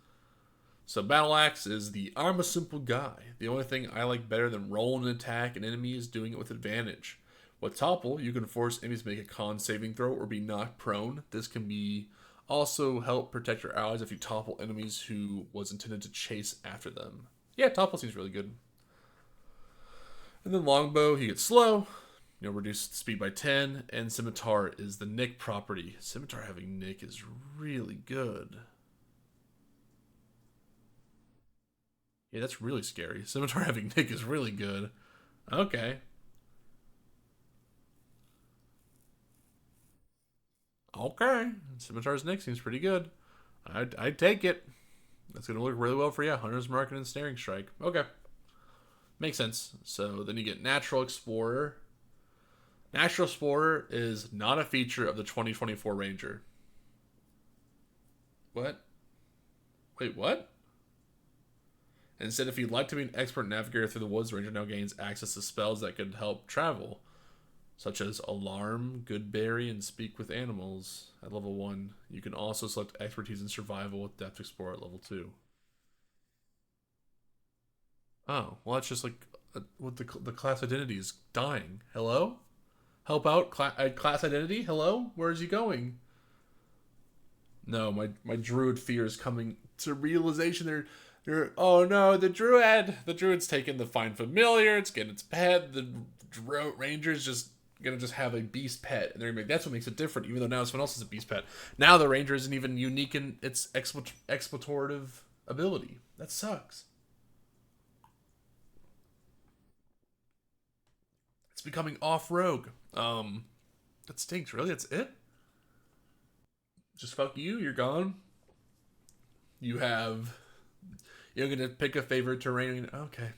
So battle axe is the I'm a simple guy. The only thing I like better than rolling an attack an enemy is doing it with advantage. With topple, you can force enemies to make a con saving throw or be knocked prone. This can be also help protect your allies if you topple enemies who was intended to chase after them. Yeah, topple seems really good. And then longbow, you get slow, reduce speed by 10, and scimitar is the nick property. Scimitar having nick is really good. Yeah, that's really scary. Scimitar having nick is really good. Okay. Okay. Scimitar's nick seems pretty good. I'd take it. That's going to work really well for you. Hunter's Mark and Ensnaring Strike. Okay. Makes sense. So then you get Natural Explorer. Natural Explorer is not a feature of the 2024 Ranger. What? Wait, what? Instead, if you'd like to be an expert navigator through the woods, Ranger now gains access to spells that could help travel, such as Alarm, Goodberry, and Speak with Animals at level 1. You can also select expertise in survival with Depth Explorer at level 2. Oh, well, that's just like what the class identity is dying. Hello? Help out, class identity? Hello? Where is he going? No, my druid fear is coming to realization. Oh no, the druid's taking the fine familiar, it's getting its pet, the ranger's just gonna have a beast pet, and they're gonna be like, that's what makes it different, even though now someone else is a beast pet. Now the ranger isn't even unique in its explorative ability. That sucks. It's becoming off-rogue. That stinks, really? That's it? Just fuck you, you're gone. You're gonna pick a favorite terrain. Okay,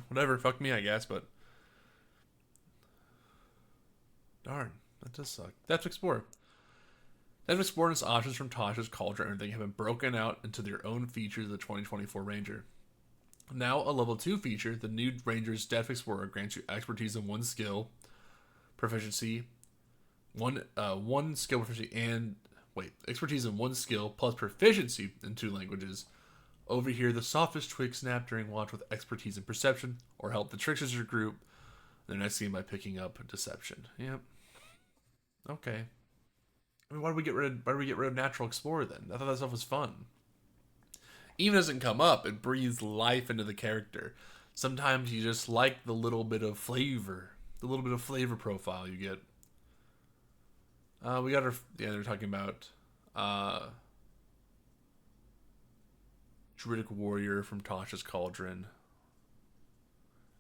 whatever. Fuck me, I guess. But darn, that does suck. Depth Explorer. Depth Explorer and its options from Tasha's Cauldron and everything have been broken out into their own features of the 2024 Ranger. Now a level 2 feature, the new Ranger's Depth Explorer grants you expertise in one skill, proficiency, one skill proficiency, and expertise in one skill plus proficiency in 2 languages. Over here, the softest twig snap during watch with expertise in perception, or help the tricksters group their next game by picking up deception. Yep. Okay. I mean, why did we get rid of Natural Explorer then? I thought that stuff was fun. Even as it come up, it breathes life into the character. Sometimes you just like the little bit of flavor profile you get. We got they're talking about Druidic Warrior from Tasha's Cauldron.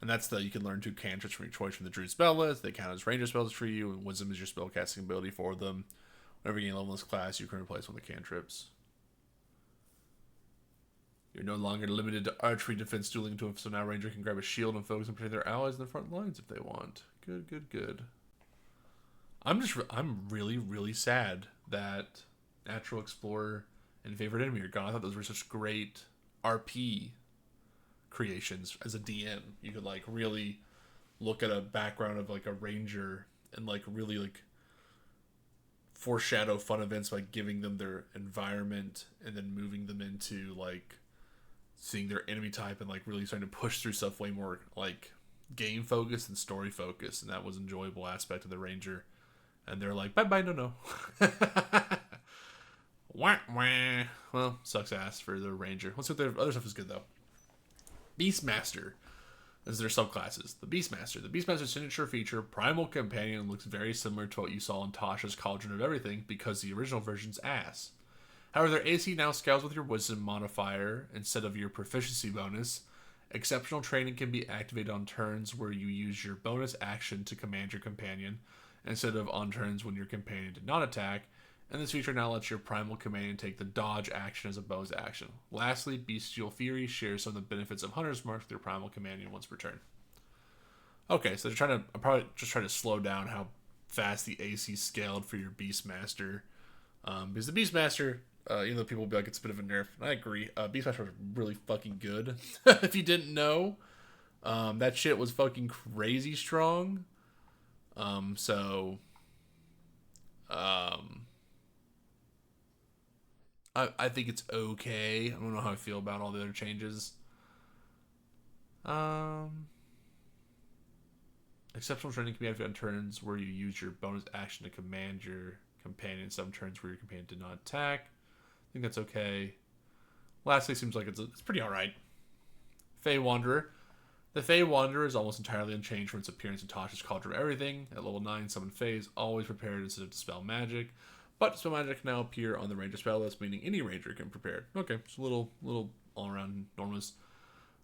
And that's you can learn 2 cantrips from your choice from the Druid spell list. They count as ranger spells for you, and Wisdom is your spellcasting ability for them. Whenever you gain level in this class, you can replace one of the cantrips. You're no longer limited to archery, defense, dueling, so now Ranger can grab a shield and focus and protect their allies in the front lines if they want. Good. I'm really, really sad that Natural Explorer and Favorite Enemy are gone. I thought those were such great RP creations as a DM. You could really look at a background of a ranger and really foreshadow fun events by giving them their environment and then moving them into seeing their enemy type and really starting to push through stuff way more game focused and story focused, and that was an enjoyable aspect of the ranger. And they're like, bye no. Wah, wah. Well, sucks ass for the ranger. Let's see what their other stuff is good though. Beastmaster is their subclasses. The Beastmaster's signature feature, Primal Companion, looks very similar to what you saw in Tasha's Cauldron of Everything because the original version's ass. However, their AC now scales with your Wisdom modifier instead of your proficiency bonus. Exceptional training can be activated on turns where you use your bonus action to command your companion, instead of on turns when your companion did not attack. And this feature now lets your Primal Companion take the dodge action as a bonus action. Lastly, Bestial Fury shares some of the benefits of Hunter's Mark with your Primal Companion once per turn. Okay, so I'm probably just trying to slow down how fast the AC scaled for your Beastmaster. Because the Beastmaster, even though people will be like, it's a bit of a nerf, and I agree, Beastmaster is really fucking good, if you didn't know. That shit was fucking crazy strong. So I think it's okay. I don't know how I feel about all the other changes. Exceptional training can be activated on turns where you use your bonus action to command your companion. Some turns where your companion did not attack. I think that's okay. Lastly, seems like it's pretty alright. Fey Wanderer. The Fey Wanderer is almost entirely unchanged from its appearance in Tasha's Cauldron of Everything. At level 9, summon Fey is always prepared instead of dispel magic. But dispel magic can now appear on the ranger spell list, meaning any ranger can prepare. Okay, it's a little all-around enormous.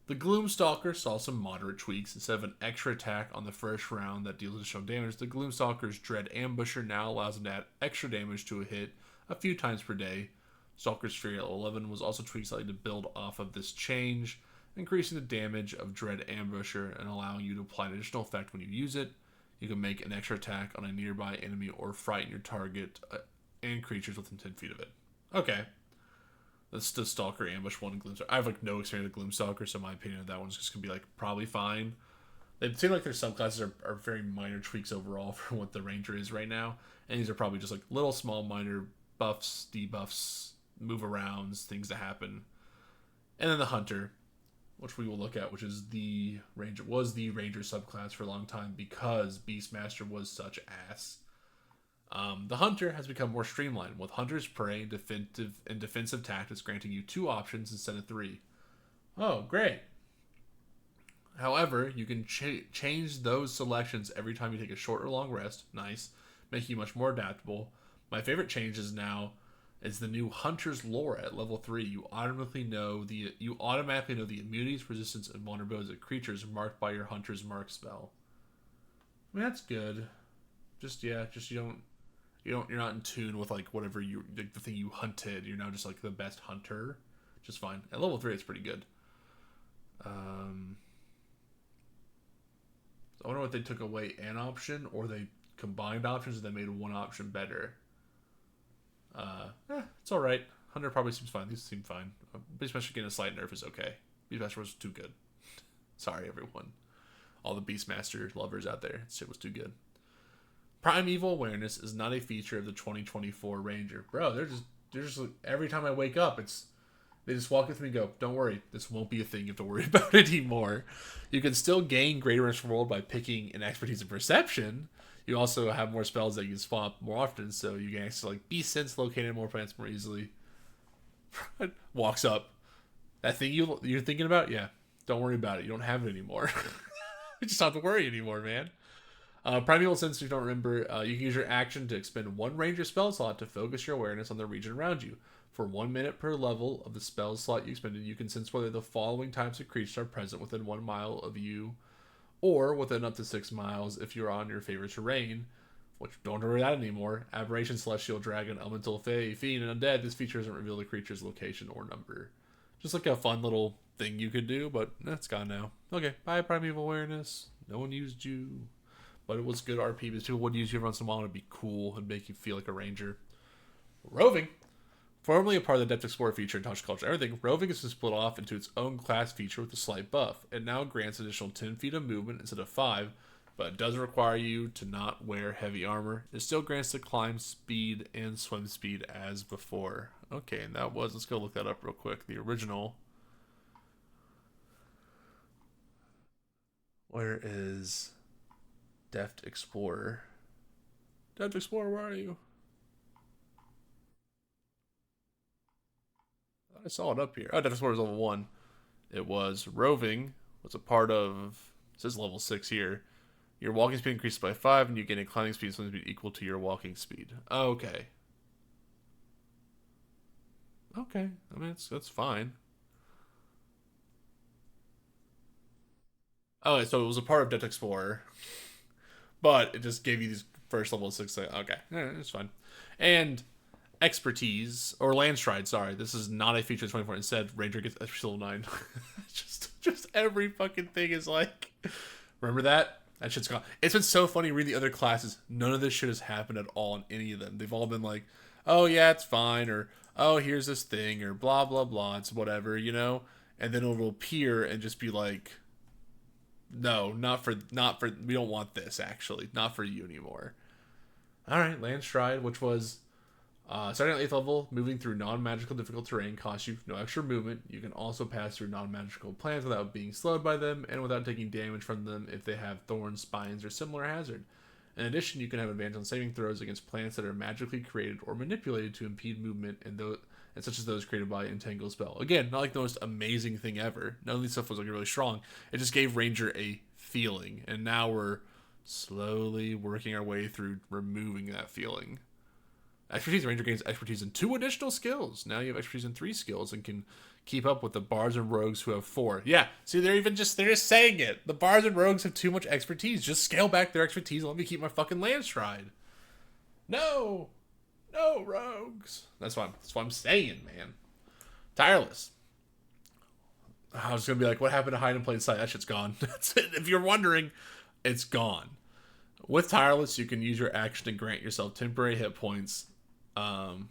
The Gloomstalker saw some moderate tweaks. Instead of an extra attack on the first round that deals additional damage, the Gloomstalker's Dread Ambusher now allows him to add extra damage to a hit a few times per day. Stalker's Fury at 11 was also tweaked slightly to build off of this change, increasing the damage of Dread Ambusher and allowing you to apply an additional effect when you use it. You can make an extra attack on a nearby enemy or frighten your target and creatures within 10 feet of it. Okay. That's the Stalker, Ambush 1, and Gloomstalker. I have like no experience with Gloomstalker, so my opinion of that one's just going to be like probably fine. They seem like their subclasses are very minor tweaks overall for what the Ranger is right now. And these are probably just like little small minor buffs, debuffs, move arounds, things that happen. And then the Hunter, which we will look at, which is the Ranger, was the Ranger subclass for a long time because Beastmaster was such ass. The Hunter has become more streamlined, with Hunter's Prey and defensive tactics granting you 2 options instead of 3. Oh, great. However, you can change those selections every time you take a short or long rest. Nice. Making you much more adaptable. My favorite change is now is the new Hunter's Lore at level 3. You automatically know the immunities, resistance, and vulnerabilities of creatures marked by your Hunter's Mark spell. I mean, that's good. You're not in tune with like whatever the thing you hunted. You're now just like the best hunter, just fine. At level 3, it's pretty good. So I wonder if they took away an option or they combined options and they made one option better. It's all right. Hunter probably seems fine. These seem fine. Beastmaster getting a slight nerf is okay. Beastmaster was too good. Sorry, everyone. All the Beastmaster lovers out there. Shit was too good. Primeval Awareness is not a feature of the 2024 Ranger. Bro, they're just like, every time I wake up, they just walk with me and go, don't worry, this won't be a thing you have to worry about anymore. You can still gain greater range from world by picking an expertise in perception. You also have more spells that you can swap more often, so you can actually like Beast Sense, located more plants more easily. Walks up. That thing you're thinking about? Yeah. Don't worry about it. You don't have it anymore. You just don't have to worry anymore, man. Primeval Sense, if you don't remember, you can use your action to expend 1 ranger spell slot to focus your awareness on the region around you. For 1 minute per level of the spell slot you expended, you can sense whether the following types of creatures are present within 1 mile of you, or within up to 6 miles if you're on your favorite terrain, which don't remember that anymore. Aberration, Celestial, Dragon, Elemental, Fae, Fiend, and Undead. This feature doesn't reveal the creature's location or number. Just like a fun little thing you could do, but it's gone now. Okay, bye Primeval Awareness. No one used you. But it was good RP because people would use you every once in a while and it'd be cool and make you feel like a ranger. Roving. Formerly a part of the Depth Explorer feature in Touch Culture Everything, Roving is split off into its own class feature with a slight buff. It now grants additional 10 feet of movement instead of 5, but it doesn't require you to not wear heavy armor. It still grants the climb speed and swim speed as before. Okay, and that was, let's go look that up real quick. The original. Where is Deft Explorer? Deft Explorer, where are you? I saw it up here. Oh, Deft Explorer is level 1. It was Roving, was a part of, it says level 6 here. Your walking speed increases by 5, and you gain a climbing speed and swimming speed equal to your walking speed. Okay. Okay. I mean, that's fine. Oh, so it was a part of Depth Explorer. But it just gave you these first level 6. Okay. It's fine. And Expertise, or Landstride, sorry. This is not a feature of 24. Instead, Ranger gets expertise level 9. just every fucking thing is like... Remember that? That shit's gone. It's been so funny reading the other classes. None of this shit has happened at all in any of them. They've all been like, oh yeah, it's fine, or oh, here's this thing, or blah, blah, blah, it's whatever, you know? And then it'll appear and just be like, No, not for. We don't want this, actually. Not for you anymore. Alright, Land Stride, which was starting at 8th level, moving through non-magical difficult terrain costs you no extra movement. You can also pass through non-magical plants without being slowed by them, and without taking damage from them if they have thorns, spines, or similar hazard. In addition, you can have advantage on saving throws against plants that are magically created or manipulated to impede movement, and such as those created by Entangle spell. Again, not like the most amazing thing ever. None of these stuff was like really strong. It just gave Ranger a feeling, and now we're slowly working our way through removing that feeling. Expertise. Ranger gains expertise in 2 additional skills. Now you have expertise in 3 skills and can keep up with the bards and rogues who have 4. Yeah, see, they're just saying it. The bards and rogues have too much expertise. Just scale back their expertise and let me keep my fucking land stride. No, rogues. That's what I'm saying, man. Tireless. I was gonna be like, what happened to hide and plain sight? That shit's gone. That's it. If you're wondering, it's gone. With Tireless, you can use your action to grant yourself temporary hit points. And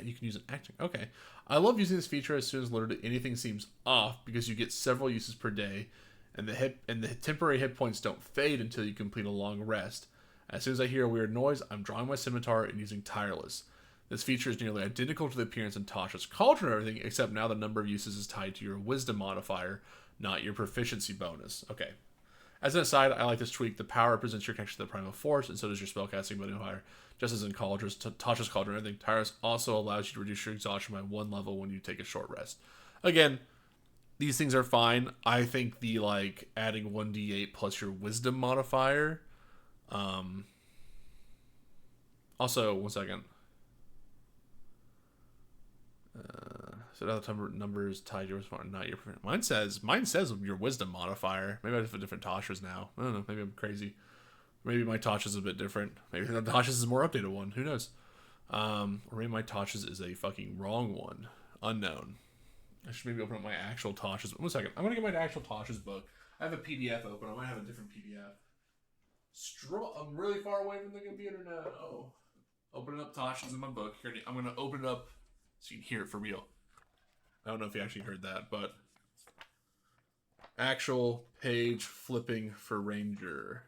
you can use an action. Okay. I love using this feature as soon as literally anything seems off, because you get several uses per day, and the temporary hit points don't fade until you complete a long rest. As soon as I hear a weird noise, I'm drawing my scimitar and using Tireless. This feature is nearly identical to the appearance in Tasha's Cauldron and everything, except now the number of uses is tied to your Wisdom modifier, not your proficiency bonus. Okay. As an aside, I like this tweak. The power represents your connection to the primal force, and so does your spellcasting modifier. Just as in Tasha's Cauldron and everything, Tireless also allows you to reduce your exhaustion by 1 level when you take a short rest. Again, these things are fine. I think the, adding 1d8 plus your Wisdom modifier. Also, one second. So now the number is tied to your not your. Mine says your Wisdom modifier. Maybe I have different Tasha's now. I don't know. Maybe I'm crazy. Maybe my Tasha's a bit different. Maybe the Tasha's is a more updated one. Who knows? Or maybe my Tasha's is a fucking wrong one. Unknown. I should maybe open up my actual Tasha's. 1 second. I'm gonna get my actual Tasha's book. I have a PDF open. I might have a different PDF. I'm really far away from the computer now. Oh. Opening up Tasha's in my book. Here, I'm gonna open it up so you can hear it for real. I don't know if you actually heard that, but actual page flipping for Ranger.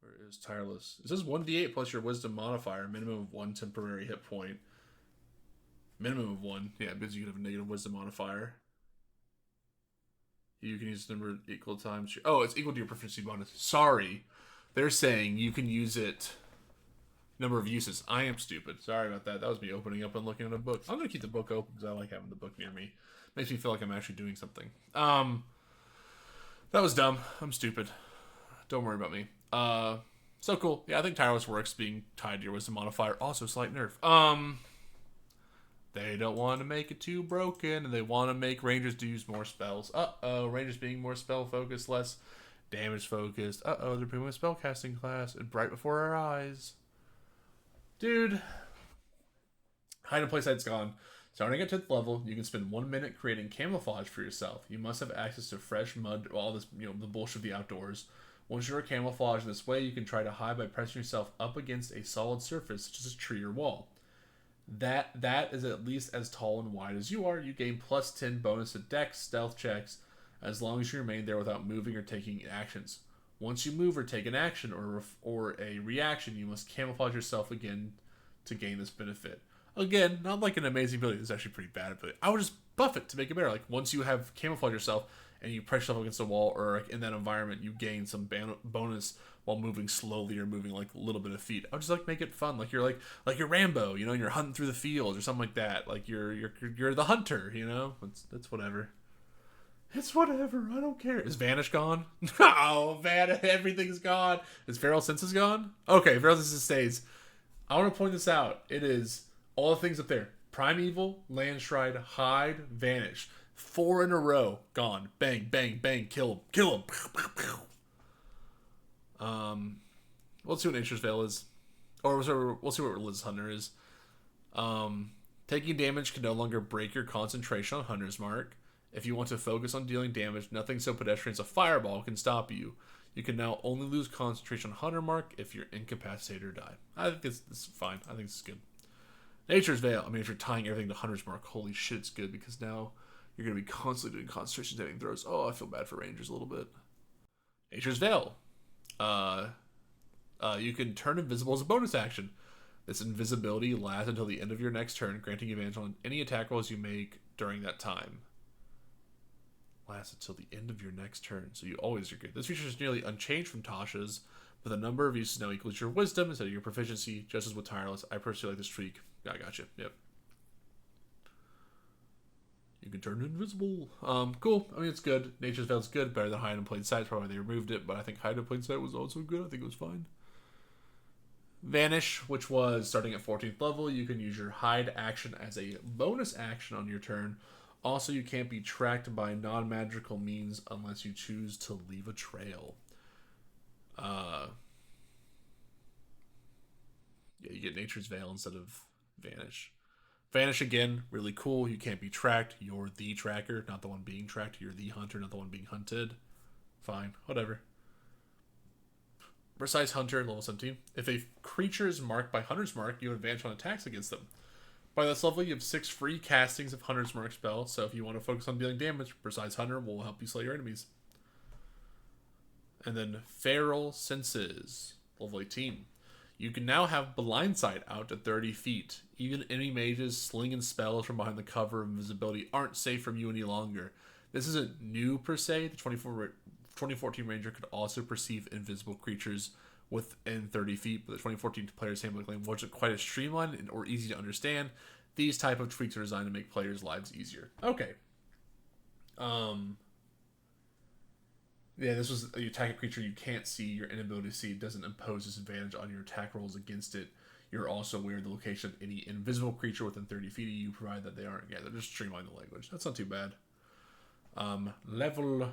Where is Tireless? It says 1d8 plus your Wisdom modifier, minimum of 1 temporary hit point. Minimum of 1, yeah, because you can have a negative Wisdom modifier. You can use the number equal times. Oh, it's equal to your proficiency bonus. Sorry. They're saying you can use it number of uses. I am stupid. Sorry about that. That was me opening up and looking at a book. I'm going to keep the book open because I like having the book near me. Makes me feel like I'm actually doing something. That was dumb. I'm stupid. Don't worry about me. So cool. Yeah, I think Tireless works being tied to your Wisdom modifier. Also, slight nerf. They don't want to make it too broken, and they want to make Rangers use more spells. Uh-oh, Rangers being more spell-focused, less damage-focused. Uh-oh, they're putting a spellcasting class and right before our eyes. Dude. Hide and play sight's gone. Starting at 10th level, you can spend 1 minute creating camouflage for yourself. You must have access to fresh mud, all this, the bullshit of the outdoors. Once you're camouflaged this way, you can try to hide by pressing yourself up against a solid surface, such as a tree or wall. That is at least as tall and wide as you are. You gain plus 10 bonus to dex stealth checks as long as you remain there without moving or taking actions. Once you move or take an action or a reaction, you must camouflage yourself again to gain this benefit. Again, not like an amazing ability. This is actually pretty bad ability. I would just buff it to make it better. Like, once you have camouflaged yourself and you press yourself against a wall or in that environment, you gain some bonus while moving slowly or moving like a little bit of feet. I would just make it fun. Like you're Rambo, and you're hunting through the fields or something like that. Like you're the hunter, That's whatever. It's whatever. I don't care. Is Vanish gone? Oh, everything's gone. Is Feral Senses gone? Okay, Feral Senses stays. I want to point this out. It is all the things up there. Primeval, Landstride, Hide, Vanish. 4 in a row. Gone. Bang, bang, bang. Kill him. We'll see what Nature's Veil is. Or we'll see what Religious Hunter is. Taking damage can no longer break your concentration on Hunter's Mark. If you want to focus on dealing damage, nothing so pedestrian as a fireball can stop you. You can now only lose concentration on Hunter Mark if you're incapacitated or die. I think this is fine. I think this is good. Nature's Veil. I mean, if you're tying everything to Hunter's Mark, holy shit, it's good because now you're going to be constantly doing concentration saving throws. Oh, I feel bad for Rangers a little bit. Nature's Veil. You can turn invisible as a bonus action. This invisibility lasts until the end of your next turn, granting advantage on any attack rolls you make during that time. Lasts until the end of your next turn, so you always are good. This feature is nearly unchanged from Tasha's, but the number of uses now equals your wisdom instead of your proficiency, just as with Tireless. I personally like this tweak. I got you. Yep. You can turn invisible. Cool. I mean, it's good. Nature's Veil's good. Better than Hide in Plain Sight. Probably they removed it, but I think Hide in Plain Sight was also good. I think it was fine. Vanish, which was starting at 14th level. You can use your hide action as a bonus action on your turn. Also, you can't be tracked by non-magical means unless you choose to leave a trail. Yeah, you get Nature's Veil instead of Vanish. Vanish, again, really cool. You can't be tracked. You're the tracker, not the one being tracked. You're the hunter, not the one being hunted. Fine, whatever. Precise Hunter, level 17. If a creature is marked by Hunter's Mark, you have advantage on attacks against them. By this level, you have 6 free castings of Hunter's Mark spells, so if you want to focus on dealing damage, Precise Hunter will help you slay your enemies. And then Feral Senses, level 18. You can now have Blind Sight out to 30 feet. Even enemy mages slinging spells from behind the cover of invisibility aren't safe from you any longer. This isn't new per se. The 2014 Ranger could also perceive invisible creatures within 30 feet, but the 2014 Player's Handbook wasn't quite as streamlined or easy to understand. These type of tweaks are designed to make players' lives easier. Okay. Yeah, this was you attack a creature you can't see. Your inability to see doesn't impose disadvantage on your attack rolls against it. You're also aware of the location of any invisible creature within 30 feet of you, provided that they aren't. Yeah, they're just streamlining the language. That's not too bad. Level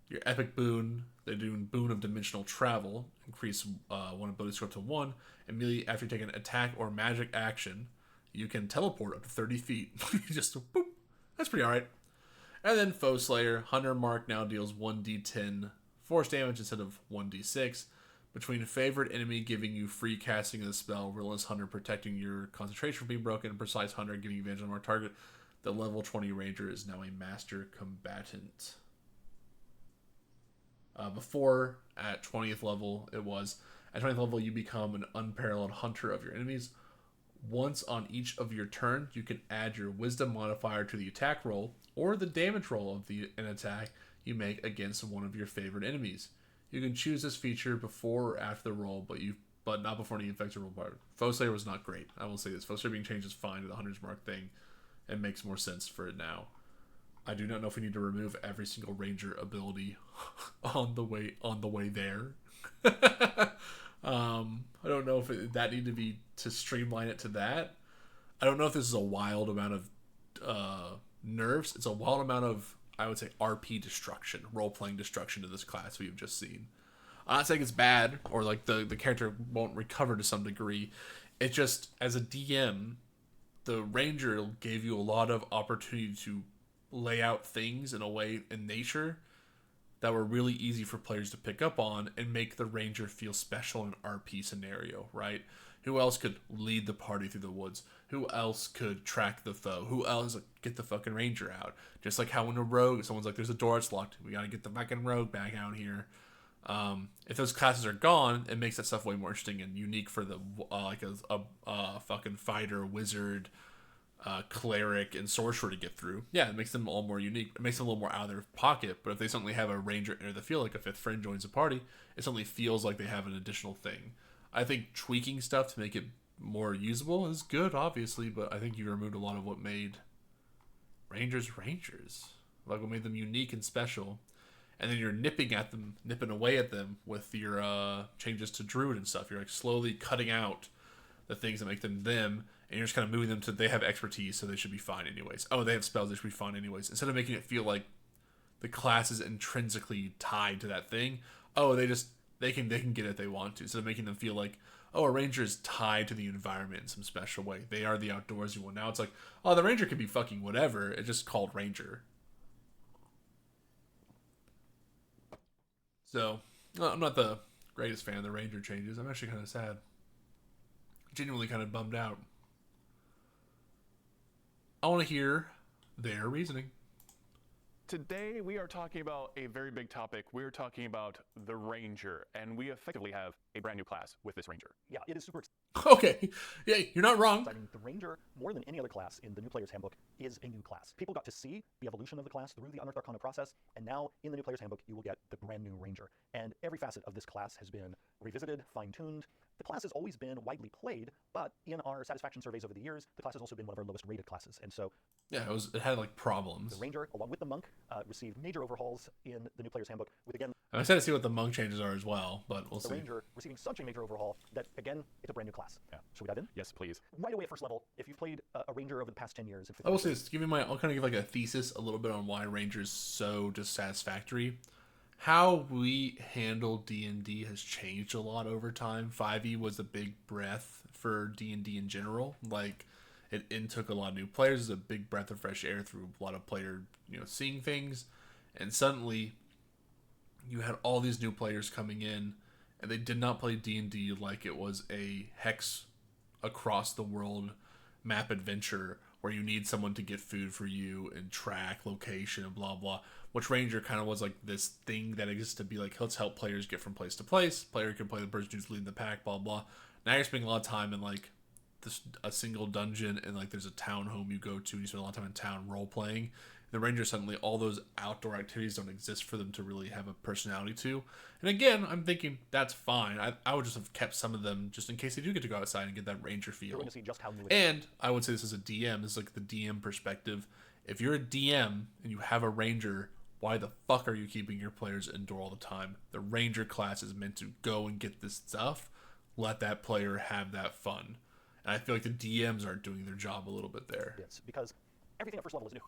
your epic boon. They're doing Boon of Dimensional Travel. Increase one ability score up to 1. Immediately after you take an attack or magic action, you can teleport up to 30 feet. Just boop. That's pretty alright. And then Foe Slayer. Hunter Mark now deals 1d10 force damage instead of 1d6. Between favorite enemy giving you free casting of the spell, Relentless Hunter protecting your concentration from being broken, and Precise Hunter giving you advantage on our target, the level 20 Ranger is now a Master Combatant. Before, at 20th level, at 20th level, you become an unparalleled hunter of your enemies. Once on each of your turns, you can add your wisdom modifier to the attack roll or the damage roll of an attack you make against one of your favorite enemies. You can choose this feature before or after the roll, but not before any effects are rolled by it. Foe Slayer was not great. I will say this. Foe Slayer being changed is fine to the Hunter's Mark thing. It makes more sense for it now. I do not know if we need to remove every single Ranger ability on the way there. I don't know if that need to be to streamline it to that. I don't know if this is a wild amount of nerfs. It's a wild amount of, I would say, RP destruction, role-playing destruction to this class we've just seen. I'm not saying it's bad or like the character won't recover to some degree. It's just, as a DM, the Ranger gave you a lot of opportunity to lay out things in a way in nature that were really easy for players to pick up on and make the Ranger feel special in an RP scenario, right? Who else could lead the party through the woods? Who else could track the foe? Who else get the fucking Ranger out? Just like how in a rogue, someone's like, there's a door that's locked. We gotta get the fucking rogue back out here. If those classes are gone, it makes that stuff way more interesting and unique for the like a fucking fighter, wizard, cleric, and sorcerer to get through. Yeah, it makes them all more unique. It makes them a little more out of their pocket. But if they suddenly have a Ranger enter the field, like a fifth friend joins the party, it suddenly feels like they have an additional thing. I think tweaking stuff to make it more usable is good, obviously, but I think you removed a lot of what made Rangers, like what made them unique and special. And then you're nipping away at them with your changes to Druid and stuff. You're like slowly cutting out the things that make them, and you're just kind of moving them to, they have expertise, so they should be fine anyways. Oh, they have spells, they should be fine anyways. Instead of making it feel like the class is intrinsically tied to that thing, oh, they can get it if they want to. Instead of making them feel like, oh, a Ranger is tied to the environment in some special way. They are the outdoorsy one. Now it's like, oh, the Ranger can be fucking whatever. It's just called Ranger. So, I'm not the greatest fan of the Ranger changes. I'm actually kind of sad. Genuinely kind of bummed out. I want to hear their reasoning. Today we are talking about a very big topic. We're talking about the Ranger, and we effectively have a brand new class with this Ranger. Yeah, it is super Okay, yeah, you're not wrong. exciting. The Ranger, more than any other class in the New Player's Handbook, is a new class. People got to see the evolution of the class through the Unearthed Arcana process, and now in the New Player's Handbook, you will get the brand new Ranger. And every facet of this class has been revisited, fine-tuned. The class has always been widely played, but in our satisfaction surveys over the years, the class has also been one of our lowest rated classes. And so yeah, it had like problems. the Ranger, along with the Monk, received major overhauls in the New Player's Handbook, with again I'm excited to see what the monk changes are as well, but we'll the see. Ranger receiving such a major overhaul that, again, it's a brand new class. Yeah. Should we dive in? Yes, please. Right away at first level, if you've played a Ranger over the past 10 years... I will say this, I'll kind of give like a thesis a little bit on why Ranger's so dissatisfactory. How we handle D&D has changed a lot over time. 5e was a big breath for D&D in general. Like, it took a lot of new players. It's a big breath of fresh air through a lot of player, seeing things. And suddenly, you had all these new players coming in, and they did not play D&D like it was a hex across the world map adventure where you need someone to get food for you and track location and blah blah, which Ranger kind of was like this thing that exists to be like, let's help players get from place to place. Player can play the person who's leading the pack, blah blah. Now you're spending a lot of time in like a single dungeon, and like there's a town home you go to and you spend a lot of time in town role playing. The Ranger, suddenly all those outdoor activities don't exist for them to really have a personality to. And again, I'm thinking that's fine. I would just have kept some of them just in case they do get to go outside and get that Ranger feel. You're going to see just how new it is. And I would say this as a DM, this is like the DM perspective. If you're a DM and you have a Ranger, why the fuck are you keeping your players indoor all the time? The Ranger class is meant to go and get this stuff. Let that player have that fun. And I feel like the DMs aren't doing their job a little bit there. Yes, because everything at first level is new.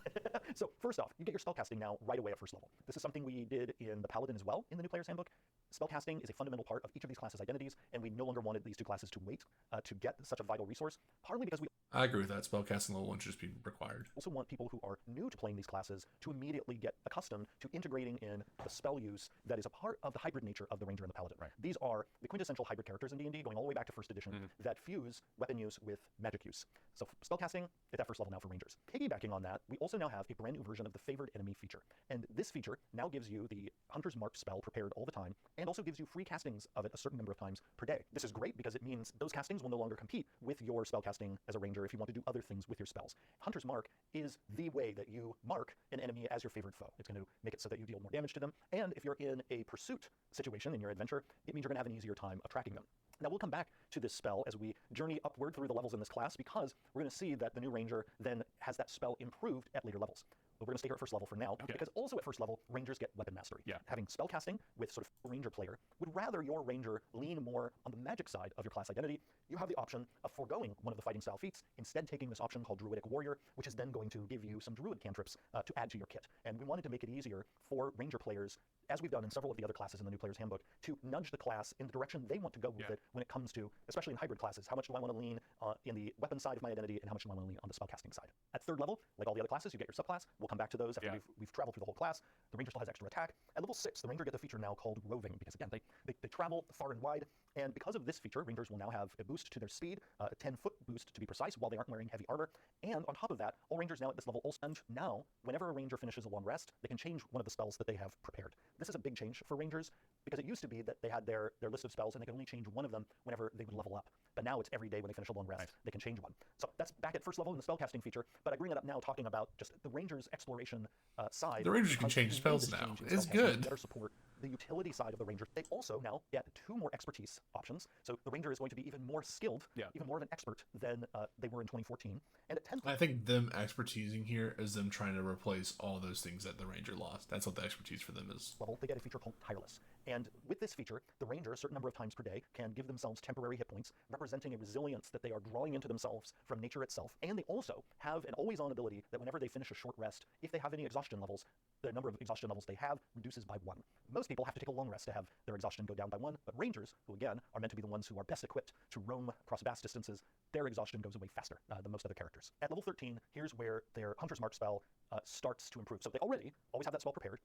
So first off, you get your spellcasting now right away at first level. This is something we did in the Paladin as well in the New Player's Handbook. Spellcasting is a fundamental part of each of these classes' identities, and we no longer wanted these two classes to wait to get such a vital resource, partly because we I agree with that. Spellcasting level 1 should just be required. also want people who are new to playing these classes to immediately get accustomed to integrating in the spell use that is a part of the hybrid nature of the Ranger and the Paladin. Right. These are the quintessential hybrid characters in D&D, going all the way back to first edition, that fuse weapon use with magic use. So spellcasting at that first level now for Rangers. Piggybacking on that, we also now have a brand new version of the favored enemy feature. And this feature now gives you the Hunter's Mark spell prepared all the time, and also gives you free castings of it a certain number of times per day. This is great because it means those castings will no longer compete with your spellcasting as a Ranger if you want to do other things with your spells. Hunter's Mark is the way that you mark an enemy as your favorite foe. It's going to make it so that you deal more damage to them, and if you're in a pursuit situation in your adventure, it means you're going to have an easier time of tracking them. Now we'll come back to this spell as we journey upward through the levels in this class, because we're going to see that the new Ranger then has that spell improved at later levels. But we're going to stay here at first level for now, because also at first level, Rangers get weapon mastery. Yeah. Having spellcasting with sort of Ranger player would rather your Ranger lean more on the magic side of your class identity. You have the option of foregoing one of the fighting style feats, instead taking this option called Druidic Warrior, which is then going to give you some Druid cantrips to add to your kit. And we wanted to make it easier for Ranger players, as we've done in several of the other classes in the New Player's Handbook, to nudge the class in the direction they want to go with it when it comes to, especially in hybrid classes, how much do I want to lean in the weapon side of my identity, and how much do I want to lean on the spellcasting side. At third level, like all the other classes, you get your subclass. We'll come back to those after we've traveled through the whole class. The Ranger still has extra attack. At level 6, the Ranger get the feature now called Roving, because again, they travel far and wide, and because of this feature, Rangers will now have a boost to their speed, a 10-foot boost to be precise, while they aren't wearing heavy armor. And on top of that, all Rangers now at this level also, and now, whenever a Ranger finishes a long rest, they can change one of the spells that they have prepared. This is a big change for Rangers, because it used to be that they had their list of spells and they could only change one of them whenever they would level up. But now it's every day when they finish a long rest, they can change one. So that's back at first level in the spellcasting feature, but I bring it up now talking about just the Rangers' exploration side. The Rangers can change spells now. It's good. Better support the utility side of the Ranger. They also now get 2 more expertise options. So the Ranger is going to be even more skilled, even more of an expert than they were in 2014. And at 10th, I think them expertising here is them trying to replace all those things that the Ranger lost. That's what the expertise for them is. level, they get a feature called Tireless. And with this feature, the Ranger, a certain number of times per day, can give themselves temporary hit points, representing a resilience that they are drawing into themselves from nature itself. And they also have an always-on ability that whenever they finish a short rest, if they have any exhaustion levels, the number of exhaustion levels they have reduces by 1. Most people have to take a long rest to have their exhaustion go down by 1, but Rangers, who again are meant to be the ones who are best equipped to roam across vast distances, their exhaustion goes away faster than most other characters. At level 13, here's where their Hunter's Mark spell starts to improve. So they already always have that spell prepared,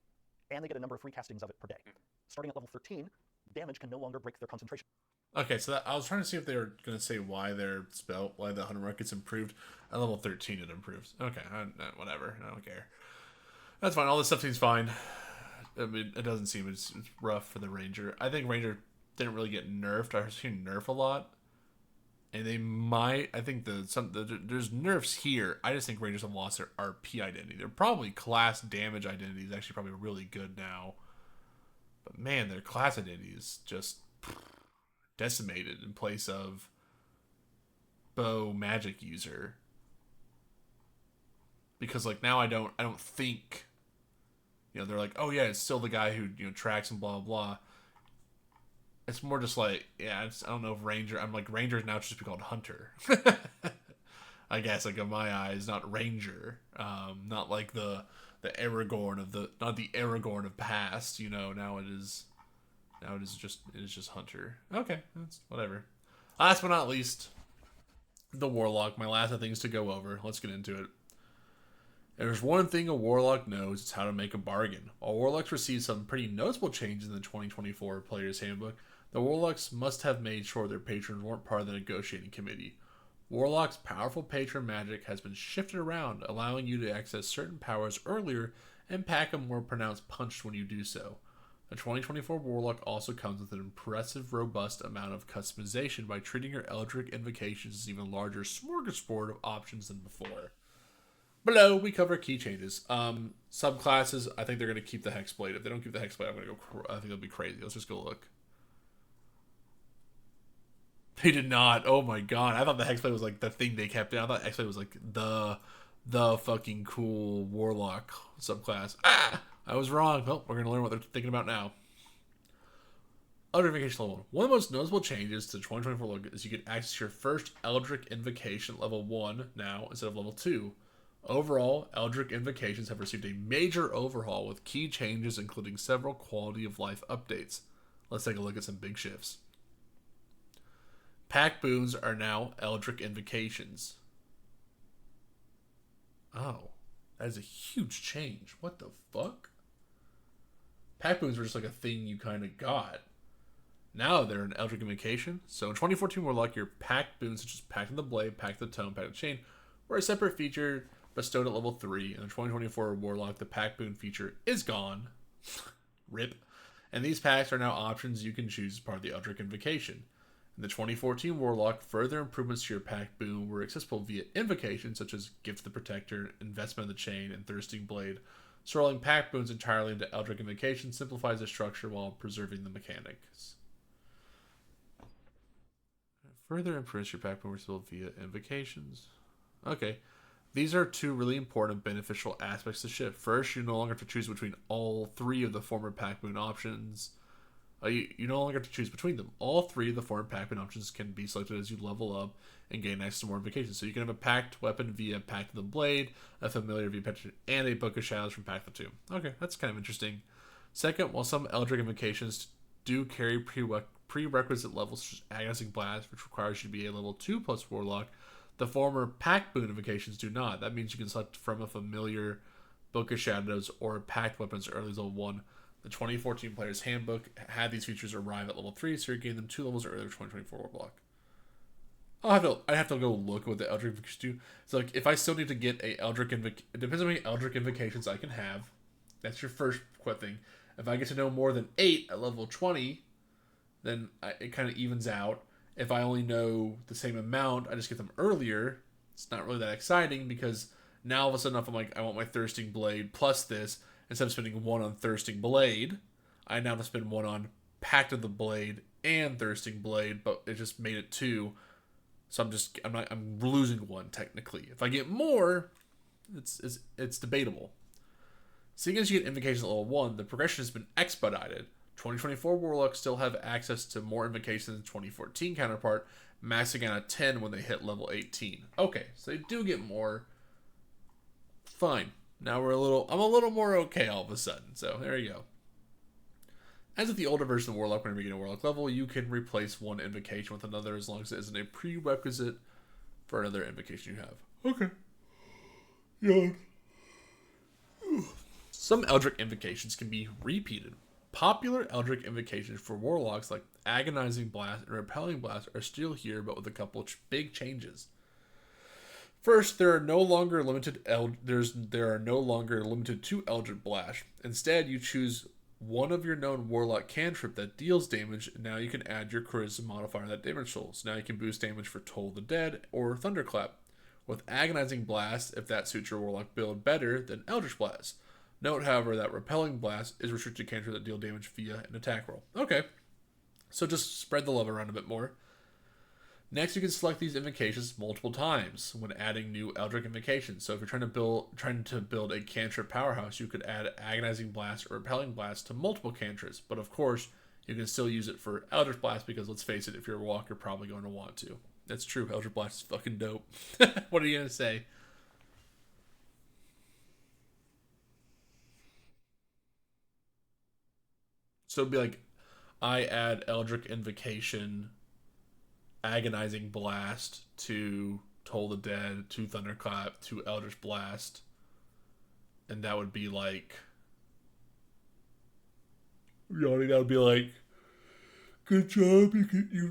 and they get a number of free castings of it per day. Starting at level 13, damage can no longer break their concentration. Okay, so I was trying to see if they were going to say why why the hunter mark gets improved. At level 13 it improves. Okay, whatever. I don't care. That's fine. All this stuff seems fine. I mean, it doesn't seem it's rough for the ranger. I think ranger didn't really get nerfed. I've seen nerf a lot, and they might. I think there's nerfs here. I just think rangers have lost their RP identity. They're probably class damage identity is actually probably really good now, but man, their class identity is just decimated in place of bow magic user. Because like now I don't think, they're like, oh yeah, it's still the guy who tracks and blah blah. It's more just like, yeah, I don't know if ranger. I'm like ranger now should just be called hunter. I guess like in my eyes, not ranger. Not like the Aragorn not the Aragorn of past. Now it is just hunter. Okay, that's whatever. Last but not least, the warlock. My last of things to go over. Let's get into it. There's one thing a warlock knows, it's how to make a bargain. While warlocks received some pretty noticeable changes in the 2024 Player's Handbook, the warlocks must have made sure their patrons weren't part of the negotiating committee. Warlock's powerful patron magic has been shifted around, allowing you to access certain powers earlier and pack a more pronounced punch when you do so. The 2024 Warlock also comes with an impressive, robust amount of customization by treating your Eldritch invocations as an even larger smorgasbord of options than before. Below, we cover key changes. Subclasses, I think they're going to keep the Hexblade. If they don't keep the Hexblade, I think it'll be crazy. Let's just go look. They did not. Oh my god. I thought the Hexblade was like the thing they kept in. I thought Hexblade was like the fucking cool Warlock subclass. I was wrong. Well, we're going to learn what they're thinking about now. Eldritch Invocation level 1. One of the most noticeable changes to 2024 look is you get access to your first Eldritch Invocation level 1 now instead of level 2. Overall, Eldritch Invocations have received a major overhaul with key changes including several quality of life updates. Let's take a look at some big shifts. Pack boons are now Eldritch Invocations. Oh, that is a huge change. What the fuck? Pack boons were just like a thing you kind of got. Now they're an Eldritch Invocation. So in 2014 Warlock, your pack boons such as Pact of the Blade, Pact of the Tome, Pact of the Chain were a separate feature bestowed at level 3. In the 2024 Warlock, the pack boon feature is gone. RIP. And these packs are now options you can choose as part of the Eldritch Invocation. In the 2014 Warlock, further improvements to your pack boon were accessible via invocations such as Gift of the Protector, Investment of the Chain, and Thirsting Blade. So rolling pack boons entirely into Eldritch Invocation simplifies the structure while preserving the mechanics. Further improves your pack boon accessible via invocations. Okay. These are two really important and beneficial aspects to shift. First, you no longer have to choose between all three of the former pack boon options. You no longer have to choose between them. All three of the former pack boon options can be selected as you level up and gain access to more invocations. So you can have a packed weapon via Pact of the Blade, a familiar via Pact, and a Book of Shadows from Pact of the Tomb. Okay, that's kind of interesting. Second, while some Eldritch invocations do carry prerequisite levels such as Agonizing Blast, which requires you to be a level 2 plus Warlock, the former pack boon invocations do not. That means you can select from a familiar, Book of Shadows, or packed weapons early as level 1. The 2014 Player's Handbook had these features arrive at level 3, so you're getting them 2 levels earlier 2024 Warlock. I'd have to go look at what the Eldritch Invocations do. So like, if I still need to get a Eldritch Invocation, it depends on how many Eldritch Invocations I can have. That's your first quick thing. If I get to know more than 8 at level 20, then it kind of evens out. If I only know the same amount, I just get them earlier. It's not really that exciting because now all of a sudden if I'm like, I want my Thirsting Blade plus this, instead of spending 1 on Thirsting Blade, I now have to spend 1 on Pact of the Blade and Thirsting Blade, but it just made it 2. So I'm losing 1 technically. If I get more, it's debatable. Seeing as you get invocations at level 1, the progression has been expedited. 2024 Warlocks still have access to more invocations than 2014 counterpart, maxing out at 10 when they hit level 18. Okay, so they do get more. Fine. Now I'm a little more okay all of a sudden. So there you go. As with the older version of Warlock, whenever you get a Warlock level, you can replace one invocation with another as long as it isn't a prerequisite for another invocation you have. Okay. Yeah. Some Eldritch invocations can be repeated. Popular Eldritch invocations for warlocks like Agonizing Blast and Repelling Blast are still here, but with a couple big changes. First, there are no longer limited to Eldritch Blast. Instead, you choose one of your known warlock cantrip that deals damage, and now you can add your charisma modifier to that damage toll. So now you can boost damage for Toll the Dead or Thunderclap. With Agonizing Blast, if that suits your warlock build better than Eldritch Blast. Note, however, that Repelling Blast is restricted to cantrips that deal damage via an attack roll. Okay, so just spread the love around a bit more. Next, you can select these invocations multiple times when adding new Eldritch invocations. So if you're trying to build a cantrip powerhouse, you could add Agonizing Blast or Repelling Blast to multiple cantrips. But of course, you can still use it for Eldritch Blast because let's face it, if you're a walk, you're probably going to want to. That's true. Eldritch Blast is fucking dope. What are you gonna say? So it'd be like, I add Eldritch Invocation, Agonizing Blast to Toll the Dead, to Thunderclap, to Eldritch Blast, and that would be like, that would be like, good job,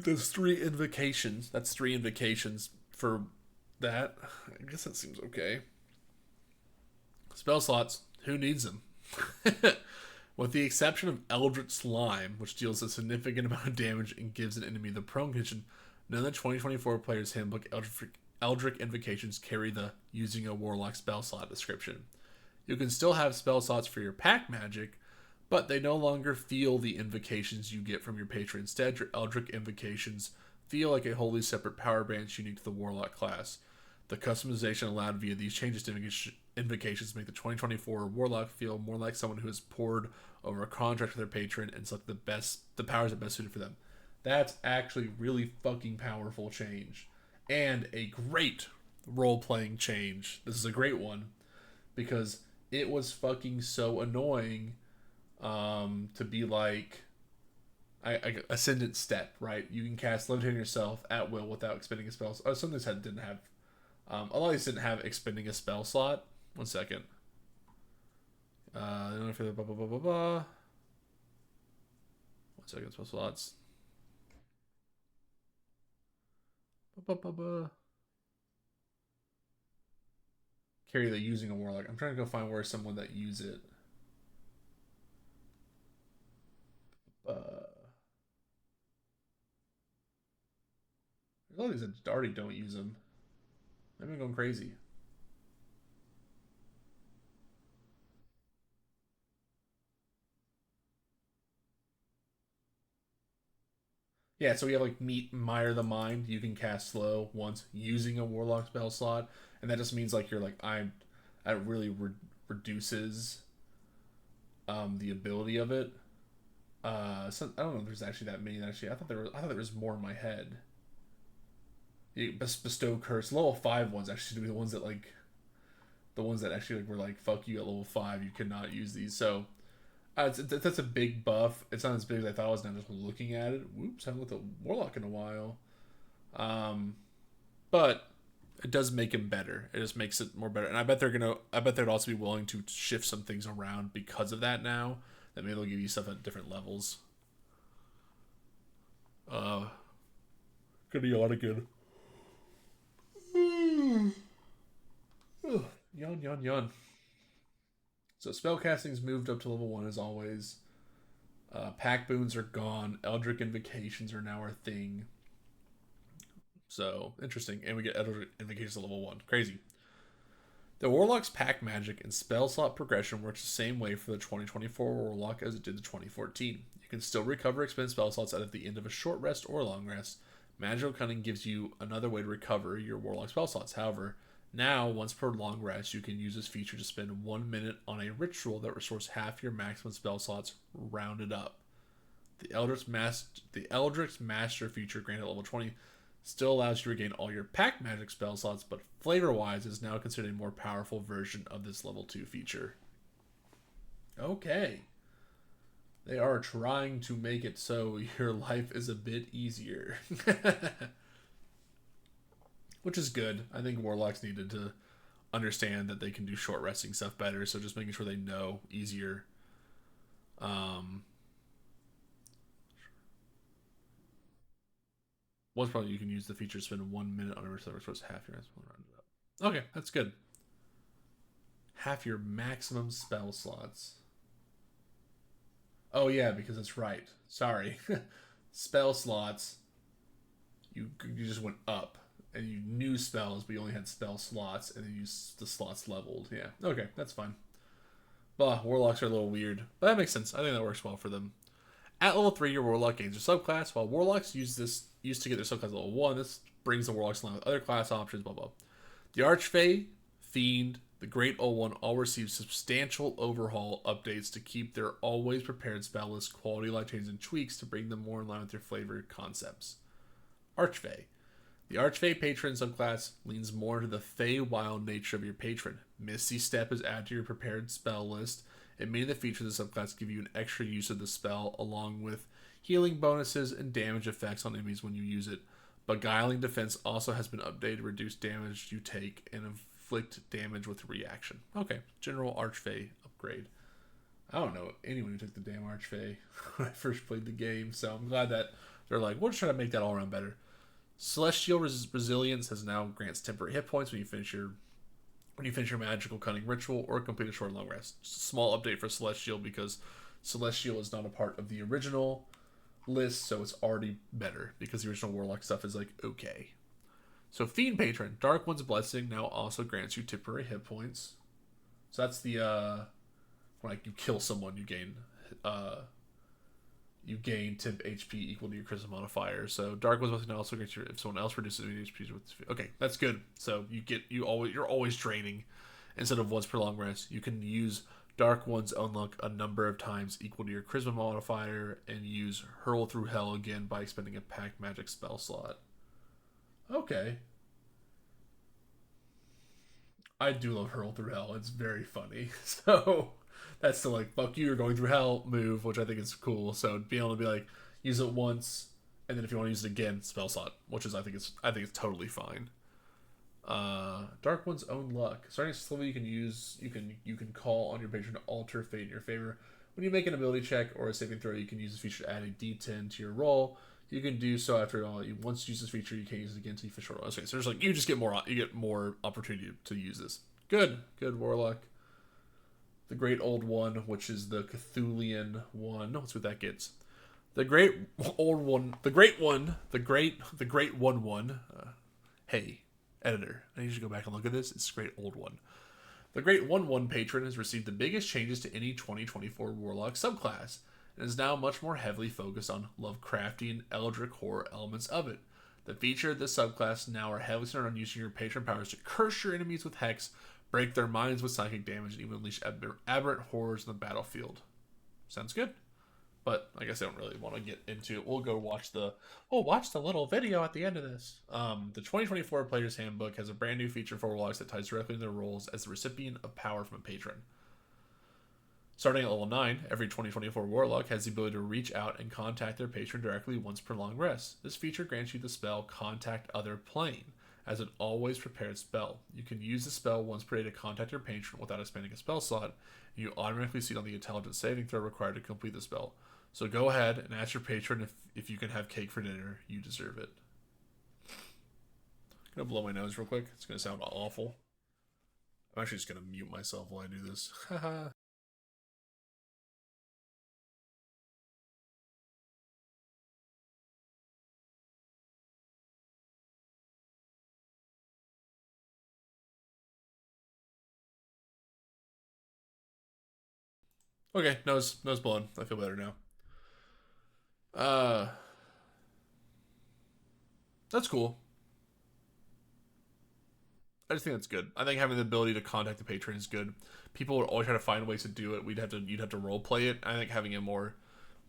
that's 3 invocations. That's 3 invocations for that. I guess that seems okay. Spell slots, who needs them? With the exception of Eldritch Slime, which deals a significant amount of damage and gives an enemy the prone condition, none of the 2024 Player's Handbook Eldritch Invocations carry the using a Warlock spell slot description. You can still have spell slots for your pack magic, but they no longer feel the invocations you get from your patron. Instead, your Eldritch Invocations feel like a wholly separate power branch unique to the Warlock class. The customization allowed via these changes to invocations make the 2024 Warlock feel more like someone who has pored over a contract with their patron and selected the powers that best suited for them. That's actually really fucking powerful change. And a great role-playing change. This is a great one. Because it was fucking so annoying to be like Ascendant Step, right? You can cast Levitate on yourself at will without expending a spell. Oh, some of these didn't have... a lot of these didn't have expending a spell slot. One second. One second, spell slots. Carry the using a warlock. I'm trying to go find where someone that use it. There's all these that already don't use them. Maybe I'm going crazy. Yeah, so we have like Meet Mire the Mind. You can cast slow once using a warlock spell slot, and that just means like you're like that really reduces the ability of it. So I don't know if there's actually that many. Actually, I thought there was more in my head. Bestow Curse. Level 5 ones actually be the ones that like actually like were like fuck you at level 5. You cannot use these. So that's a big buff. It's not as big as I thought it was. Now just looking at it. Whoops, I haven't looked at Warlock in a while. But it does make him better. It just makes it more better. And I bet they'd also be willing to shift some things around because of that now. That maybe they'll give you stuff at different levels. Gonna yawn again. Yawn. So spellcasting's moved up to level 1 as always. Pack boons are gone. Eldritch Invocations are now our thing. So, interesting. And we get Eldritch Invocations at level 1. Crazy. The Warlock's pack magic and spell slot progression works the same way for the 2024 Warlock as it did the 2014. You can still recover expended spell slots at the end of a short rest or long rest. Magical Cunning gives you another way to recover your Warlock spell slots. However, now, once per long rest, you can use this feature to spend 1 minute on a ritual that restores half your maximum spell slots rounded up. The Eldritch Master feature granted at level 20 still allows you to regain all your pack magic spell slots, but flavor-wise is now considered a more powerful version of this level 2 feature. Okay. They are trying to make it so your life is a bit easier. Which is good. I think Warlocks needed to understand that they can do short resting stuff better, so just making sure they know easier. Once probably you can use the feature to spend 1 minute on every server, so it's half your maximum rounded up. Okay, that's good. Half your maximum spell slots. Oh yeah, because that's right. Sorry. Spell slots, you just went up. And you knew spells, but you only had spell slots, and then the slots leveled. Yeah, okay, that's fine. But warlocks are a little weird, but that makes sense. I think that works well for them. At level 3, your warlock gains a subclass. While warlocks used to get their subclass at level 1, this brings the warlocks in line with other class options, blah blah. The Archfey, Fiend, the Great Old One all receive substantial overhaul updates to keep their always prepared spell list quality life changes and tweaks to bring them more in line with their flavored concepts. Archfey. The Archfey patron subclass leans more into the Fey-wild nature of your patron. Misty Step is added to your prepared spell list, and many of the features of the subclass give you an extra use of the spell, along with healing bonuses and damage effects on enemies when you use it. Beguiling Defense also has been updated to reduce damage you take and inflict damage with reaction. Okay, general Archfey upgrade. I don't know anyone who took the damn Archfey when I first played the game, so I'm glad that they're like, we're just trying to make that all around better. Celestial Resilience has now grants temporary hit points when you finish your magical cunning ritual or complete a short or long rest. Just a small update for Celestial because Celestial is not a part of the original list, so it's already better because the original Warlock stuff is like okay. So Fiend Patron, Dark One's Blessing now also grants you temporary hit points. So that's the when you kill someone, you gain temp HP equal to your charisma modifier. So Dark One's Blessing also grants you if someone else reduces HP with. Okay, that's good. So you're always draining instead of once per long rest. You can use Dark One's Unlock a number of times equal to your charisma modifier and use Hurl Through Hell again by expending a packed magic spell slot. Okay. I do love Hurl Through Hell. It's very funny. So that's the fuck you, you're going through hell move, which I think is cool. So being able to be like, use it once, and then if you want to use it again, spell slot, which is I think it's totally fine. Dark One's Own Luck. Starting at level, you can call on your patron to alter fate in your favor. When you make an ability check or a saving throw, you can use this feature to add a D10 to your roll. You can do so after all. You once use this feature, you can't use it again until you finish your roll. Okay, so there's you just get more opportunity to use this. Good Warlock. The Great Old One, which is the Cthulian one. Let's see what that gets. The Great Old One, the Great One. Hey, editor, I need you to go back and look at this. It's Great Old One. The Great 1/1 patron has received the biggest changes to any 2024 Warlock subclass, and is now much more heavily focused on Lovecraftian Eldritch horror elements of it. The feature of this subclass now are heavily centered on using your patron powers to curse your enemies with hex, break their minds with psychic damage, and even unleash aberrant horrors in the battlefield. Sounds good. But I guess I don't really want to get into it. We'll go watch the little video at the end of this. The 2024 Player's Handbook has a brand new feature for Warlocks that ties directly into their roles as the recipient of power from a patron. Starting at level 9, every 2024 Warlock has the ability to reach out and contact their patron directly once per long rest. This feature grants you the spell Contact Other Plane as an always prepared spell. You can use the spell once per day to contact your patron without expending a spell slot, and you automatically see it on the intelligence saving throw required to complete the spell. So go ahead and ask your patron if you can have cake for dinner. You deserve it. I'm going to blow my nose real quick. It's going to sound awful. I'm actually just going to mute myself while I do this. Haha. Okay, nose blown. I feel better now. That's cool. I just think that's good. I think having the ability to contact the patron is good. People would always try to find ways to do it. You'd have to role play it. I think having a more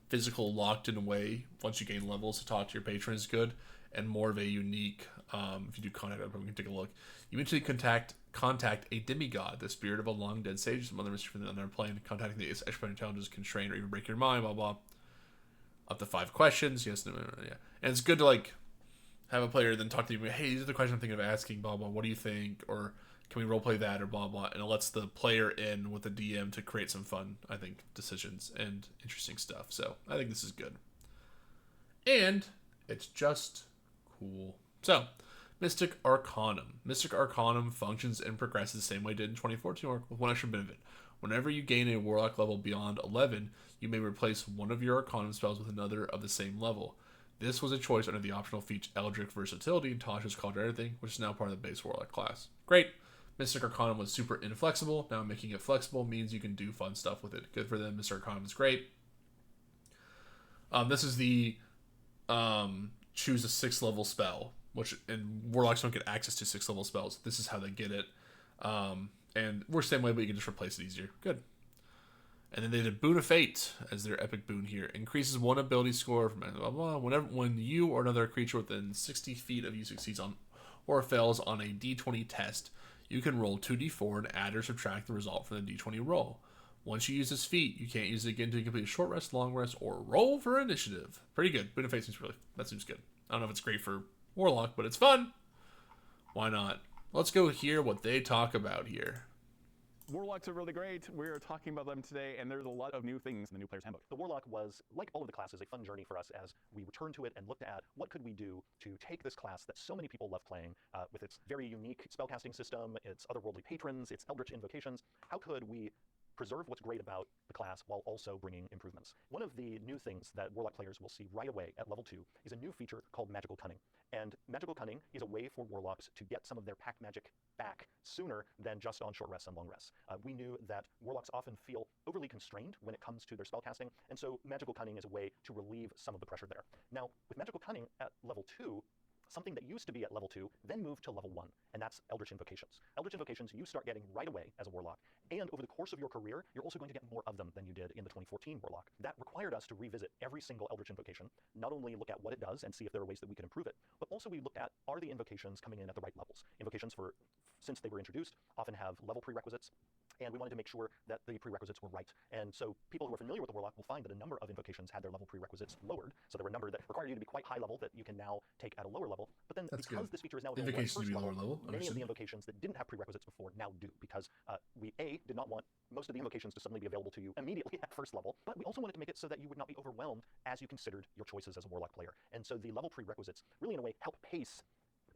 physical, locked in way once you gain levels to talk to your patron is good, and more of a unique. If you do contact, we can take a look. You eventually contact a demigod, the spirit of a long dead sage, some other mystery from another plane. Contacting the expert intelligence can constrain or even break your mind. Blah blah. Up to 5 questions. Yes, no, yeah. And it's good to have a player then talk to you. Hey, these are the questions I'm thinking of asking. Blah blah. What do you think? Or can we roleplay that? Or blah blah. And it lets the player in with the DM to create some fun, I think, decisions and interesting stuff. So I think this is good. And it's just Cool. So, Mystic Arcanum. Mystic Arcanum functions and progresses the same way it did in 2014 Warlock with one extra benefit. Whenever you gain a Warlock level beyond 11, you may replace one of your Arcanum spells with another of the same level. This was a choice under the optional feature Eldritch Versatility in Tasha's Call to Everything, which is now part of the base Warlock class. Great. Mystic Arcanum was super inflexible. Now making it flexible means you can do fun stuff with it. Good for them. Mystic Arcanum is great. This is the choose a 6th level spell, which and Warlocks don't get access to 6th level spells. This is how they get it. And we're the same way, but you can just replace it easier. Good. And then they did Boon of Fate as their epic boon here. Increases one ability score from blah, blah, when you or another creature within 60 feet of you succeeds on or fails on a d20 test. You can roll 2d4 and add or subtract the result from the d20 roll. Once you use this feat, you can't use it again until you complete a short rest, long rest, or roll for initiative. Pretty good. Boon of Fate seems good. I don't know if it's great for Warlock, but it's fun. Why not? Let's go hear what they talk about here. Warlocks are really great. We're talking about them today, and there's a lot of new things in the new Player's Handbook. The Warlock was, like all of the classes, a fun journey for us as we returned to it and looked at what could we do to take this class that so many people love playing with its very unique spellcasting system, its otherworldly patrons, its eldritch invocations. How could we preserve what's great about the class while also bringing improvements? One of the new things that Warlock players will see right away at level 2 is a new feature called Magical Cunning. And Magical Cunning is a way for Warlocks to get some of their pack magic back sooner than just on short rests and long rests. We knew that Warlocks often feel overly constrained when it comes to their spellcasting, and so Magical Cunning is a way to relieve some of the pressure there. Now, with Magical Cunning at level 2, something that used to be at level 2 then moved to level 1, and that's Eldritch Invocations. Eldritch Invocations you start getting right away as a Warlock, and over the course of your career, you're also going to get more of them than you did in the 2014 Warlock. That required us to revisit every single Eldritch Invocation, not only look at what it does and see if there are ways that we can improve it, but also we looked at, are the invocations coming in at the right levels? Invocations, since they were introduced, often have level prerequisites, and we wanted to make sure that the prerequisites were right. And so people who are familiar with the Warlock will find that a number of invocations had their level prerequisites lowered. So there were a number that required you to be quite high level that you can now take at a lower level. But then because this feature is now available at first level, many of the invocations that didn't have prerequisites before now do, because we did not want most of the invocations to suddenly be available to you immediately at first level, but we also wanted to make it so that you would not be overwhelmed as you considered your choices as a Warlock player. And so the level prerequisites really in a way help pace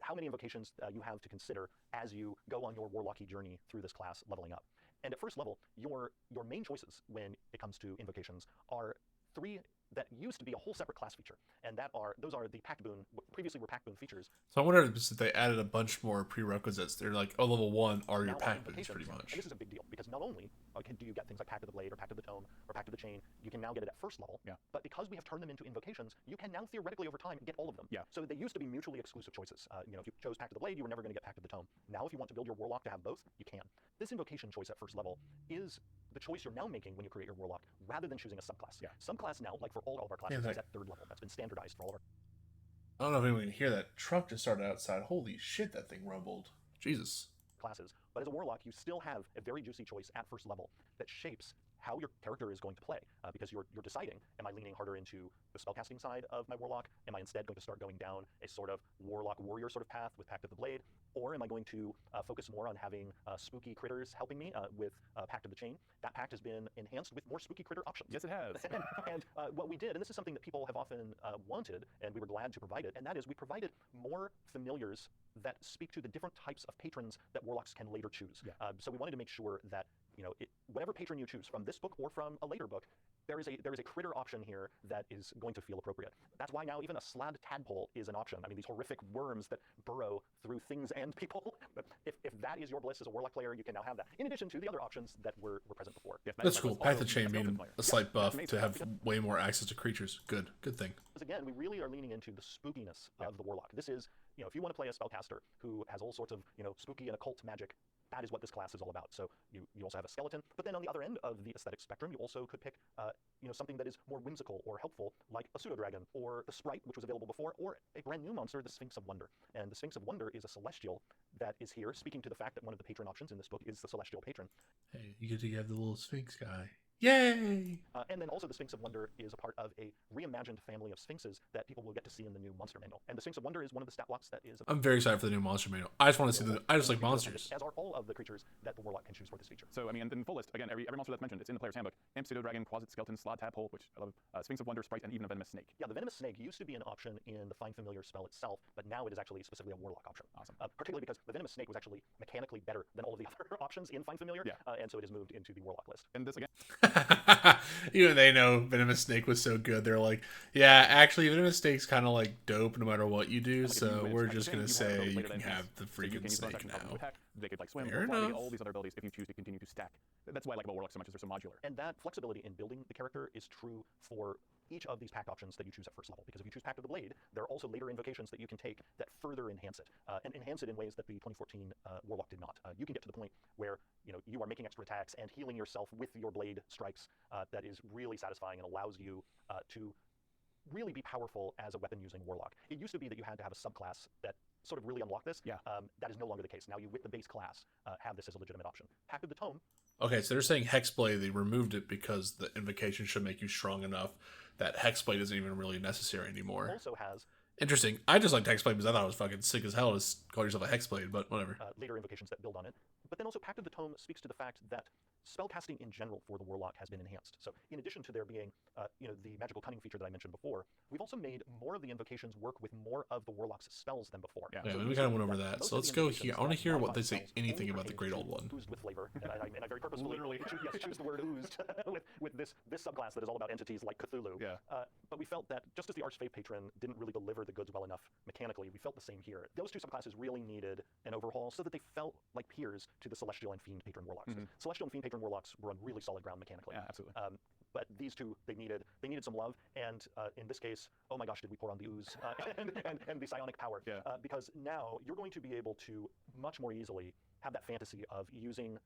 how many invocations you have to consider as you go on your Warlocky journey through this class leveling up. And at first level, your main choices when it comes to invocations are 3 that used to be a whole separate class feature, and those are the Pact Boon, what previously were Pact Boon features. So I wonder if they added a bunch more prerequisites. They're like, oh, level 1 are your Pact Boons, pretty much. And this is a big deal, because not only do you get things like Pact of the Blade, or Pact of the Tome, or Pact of the Chain, you can now get it at first level, but because we have turned them into invocations, you can now theoretically over time get all of them. So they used to be mutually exclusive choices. If you chose Pact of the Blade, you were never going to get Pact of the Tome. Now if you want to build your Warlock to have both, you can. This invocation choice at first level is the choice you're now making when you create your Warlock, rather than choosing a subclass. Subclass now, like for all of our classes, is at 3rd level. That's been standardized for all of our... I don't know if anyone can hear that. Truck just started outside. Holy shit, that thing rumbled. Jesus. Classes. But as a Warlock, you still have a very juicy choice at first level that shapes how your character is going to play, because you're deciding, am I leaning harder into the spellcasting side of my Warlock? Am I instead going to start going down a sort of Warlock warrior sort of path with Pact of the Blade? Or am I going to focus more on having spooky critters helping me with Pact of the Chain? That pact has been enhanced with more spooky critter options. Yes, it has. and what we did, and this is something that people have often wanted, and we were glad to provide it, and that is we provided more familiars that speak to the different types of patrons that Warlocks can later choose. So we wanted to make sure that whatever patron you choose from this book or from a later book, there is a critter option here that is going to feel appropriate. That's why now even a slabbed tadpole is an option. I mean, these horrific worms that burrow through things and people. If that is your bliss as a Warlock player, you can now have that, in addition to the other options that were present before. That's cool. Path of Chain made a slight buff to have way more access to creatures. Good thing. Because again, we really are leaning into the spookiness of the Warlock. This is, if you want to play a spellcaster who has all sorts of, spooky and occult magic, that is what this class is all about. So you also have a skeleton, but then on the other end of the aesthetic spectrum, you also could pick something that is more whimsical or helpful, like a pseudo-dragon, or the Sprite, which was available before, or a brand new monster, the Sphinx of Wonder. And the Sphinx of Wonder is a celestial that is here, speaking to the fact that one of the patron options in this book is the celestial patron. Hey, you get to have the little Sphinx guy. Yay! And then also the Sphinx of Wonder is a part of a reimagined family of sphinxes that people will get to see in the new monster manual. And the Sphinx of Wonder is one of the stat blocks that is... I'm very excited for the new monster manual. I just want to see I just like monsters. As are all of the creatures that the Warlock can choose for this feature. So, I mean, in full list, again, every monster that's mentioned, it's in the player's handbook. Imp, Pseudo-Dragon, Quasit, Skeleton, Slod, Tadpole, which I love, Sphinx of Wonder, Sprite, and even a Venomous Snake. Yeah, the Venomous Snake used to be an option in the Find Familiar spell itself, but now it is actually specifically a Warlock option. Awesome. Particularly because the Venomous Snake was actually mechanically better than all of the other options in Find Familiar, and so it has moved into the Warlock list. And this, again... Even they know Venomous Snake was so good, they're like, yeah, actually, Venomous Snake's kind of like dope no matter what you do, so we're just going to say you can have the freaking snake now. They could like swim, Fair fly, enough. all these other abilities if you choose to continue to stack. That's why I like about Warlock so much, is they're so modular. And that flexibility in building the character is true for each of these pact options that you choose at first level, because if you choose Pact of the Blade, there are also later invocations that you can take that further enhance it, and enhance it in ways that the 2014 Warlock did not. You can get to the point where you are making extra attacks and healing yourself with your blade strikes that is really satisfying and allows you to really be powerful as a weapon-using Warlock. It used to be that you had to have a subclass that sort of really unlocked this. Yeah. That is no longer the case. Now you, with the base class, have this as a legitimate option. Pact of the Tome. Okay, so they're saying Hexblade, they removed it because the invocation should make you strong enough that Hexblade isn't even really necessary anymore. Also has... Interesting. I just liked Hexblade because I thought it was fucking sick as hell to call yourself a Hexblade, but whatever. Later invocations that build on it. But then also Pact of the Tome speaks to the fact that spellcasting in general for the Warlock has been enhanced. So in addition to there being the magical cunning feature that I mentioned before, we've also made more of the invocations work with more of the Warlock's spells than before. Yeah, so we kind of went over that. So let's go here. I want to hear what they say anything about the Great Old One. Oozed with flavor, and I very purposefully choose the word oozed with this subclass that is all about entities like Cthulhu. Yeah. But we felt that just as the Archfey Patron didn't really deliver the goods well enough mechanically, we felt the same here. Those two subclasses really needed an overhaul so that they felt like peers to the Celestial and Fiend Patron Warlocks. Celestial and Fiend Patron Warlocks were on really solid ground mechanically. Yeah, absolutely. But these two, they needed some love, and in this case, oh my gosh, did we pour on the ooze and the psionic power? Yeah. Because now you're going to be able to much more easily have that fantasy of using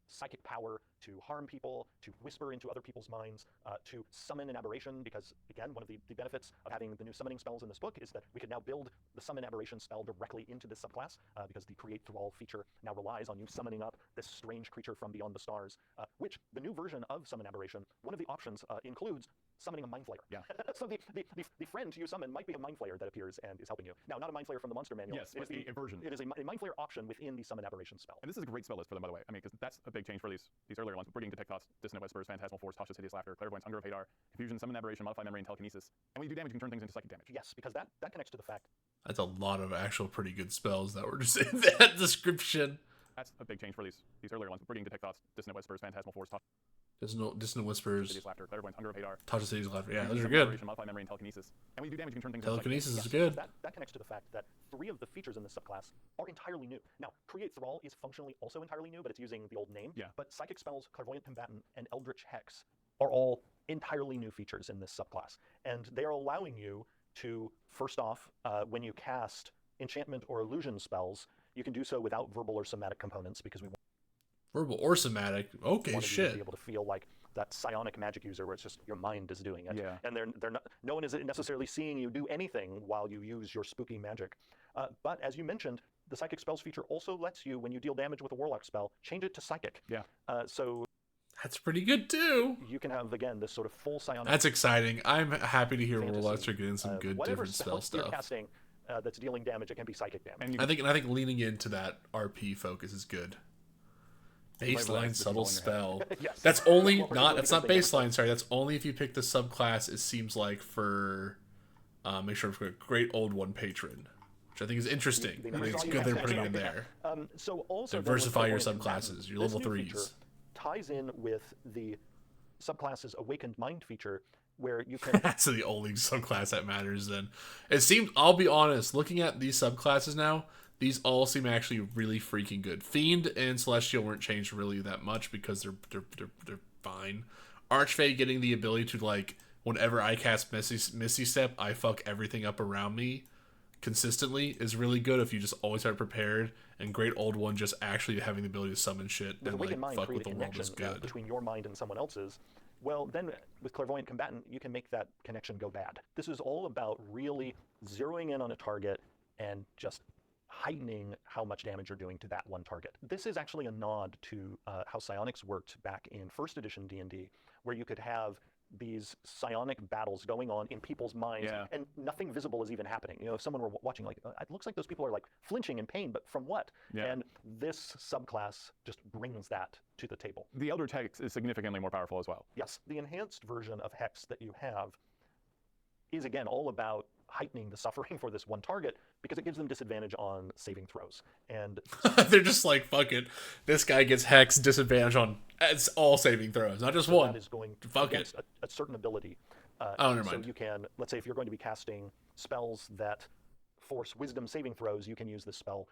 psychic power to harm people, to whisper into other people's minds, to summon an aberration, because again, one of the benefits of having the new summoning spells in this book is that we can now build the summon aberration spell directly into this subclass, because the create thrall feature now relies on you summoning up this strange creature from beyond the stars, which the new version of summon aberration, one of the options includes summoning a mind flayer. Yeah. So the friend you summon might be a mind flayer that appears and is helping you. Now, not a mind flayer from the monster manual. Yes, it is the version. It is a mind flayer option within the summon aberration spell. And this is a great spell list for them, by the way. I mean, because that's a big change for these earlier ones. Bringing Detect Thoughts, Dissonant Whispers, Phantasmal Force, Cautious Hideous Laughter, Clairvoyance, Hunger of Hadar, Confusion, Summon Aberration, Modify Memory, and Telekinesis. And when you do damage, you can turn things into psychic damage. Yes, because that connects to the fact. That's a lot of actual pretty good spells that were just in that description. That's a big change for these earlier ones. Bringing Detect Thoughts, Dissonant Whispers, Phantasmal Force, Dissonant Whispers, Hideous Laughter, Clairvoyance, Hunger of Hadar, Cautious Hideous Laughter. Yeah, those are good. Modify Memory, and Telekinesis. And when you do damage, you can turn things into Telekinesis psychic is good. That connects to the fact that 3 of the features in this subclass are entirely new. Now, Create Thrall is functionally also entirely new, but it's using the old name. Yeah. But Psychic Spells, Clairvoyant Combatant, and Eldritch Hex are all entirely new features in this subclass. And they are allowing you to, first off, when you cast enchantment or illusion spells, you can do so without verbal or somatic components, because we Verbal or somatic. Okay, wanted you to shit. be able to feel like that psionic magic user where it's just your mind is doing it. Yeah. And they're not, no one is necessarily seeing you do anything while you use your spooky magic. But as you mentioned, the Psychic Spells feature also lets you, when you deal damage with a Warlock spell, change it to Psychic. Yeah. So That's pretty good too. you can have, again, this sort of full psionic That's exciting. I'm happy to hear fantasy. Warlocks are getting some good Whatever different spell spell you're stuff. casting that's dealing damage, it can be psychic damage. And you I think leaning into that RP focus is good. Baseline subtle spell. Yes. That's only Well, not. It's not because they baseline. Sorry, that's only if you pick the subclass. It seems like for make sure for a Great Old One patron, which I think is interesting. I think it's good they're putting it in there. So also Diversify your then with Clairvoyant subclasses, Combatant, your this level new 3s. feature ties in with the subclass's Awakened Mind feature, where you can That's the only subclass that matters. Then it seems. I'll be honest. Looking at these subclasses now, these all seem actually really freaking good. Fiend and Celestial weren't changed really that much because they're fine. Archfey getting the ability to, like, whenever I cast Misty Step, I fuck everything up around me consistently is really good if you just always have it prepared. And Great Old One just actually having the ability to summon shit with and Awakened like Mind fuck create with a the world is connection good. between your mind and someone else's. Well, then with Clairvoyant Combatant, you can make that connection go bad. This is all about really zeroing in on a target and just heightening how much damage you're doing to that one target. This is actually a nod to how psionics worked back in first edition D&D, where you could have these psionic battles going on in people's minds, and nothing visible is even happening. You know, if someone were watching, like, it looks like those people are like flinching in pain, but from what? And this subclass just brings that to the table. The Elder Text is significantly more powerful as well. Yes, the enhanced version of Hex that you have is, again, all about heightening the suffering for this one target because it gives them disadvantage on saving throws. And they're just like, fuck it, this guy gets Hex disadvantage on all saving throws, not just one. That is going fuck against a certain ability. Never so mind. you can, let's say if you're going to be casting spells that force wisdom saving throws, you can use this spell,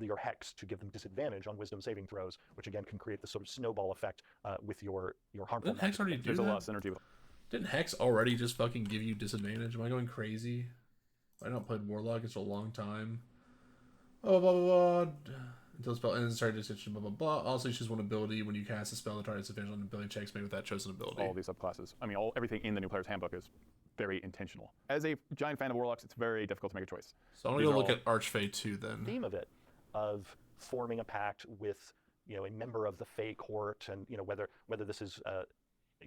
your Hex, to give them disadvantage on wisdom saving throws, which again can create this sort of snowball effect with your harmful Didn't Hex already do There's that? a lot of synergy with. Didn't Hex already just fucking give you disadvantage? Am I going crazy? I not played Warlock in a long time. Blah, blah, blah, blah. Until the spell ends, start decision, blah, blah, blah. Also, you choose one ability. When you cast a spell, the target disadvantage on ability checks made with that chosen ability. All these subclasses. I mean, everything in the new player's handbook is very intentional. As a giant fan of Warlocks, it's very difficult to make a choice. So I'm going to go look at Archfey 2 then. The theme of it, of forming a pact with, you know, a member of the Fey court, and, you know, whether this is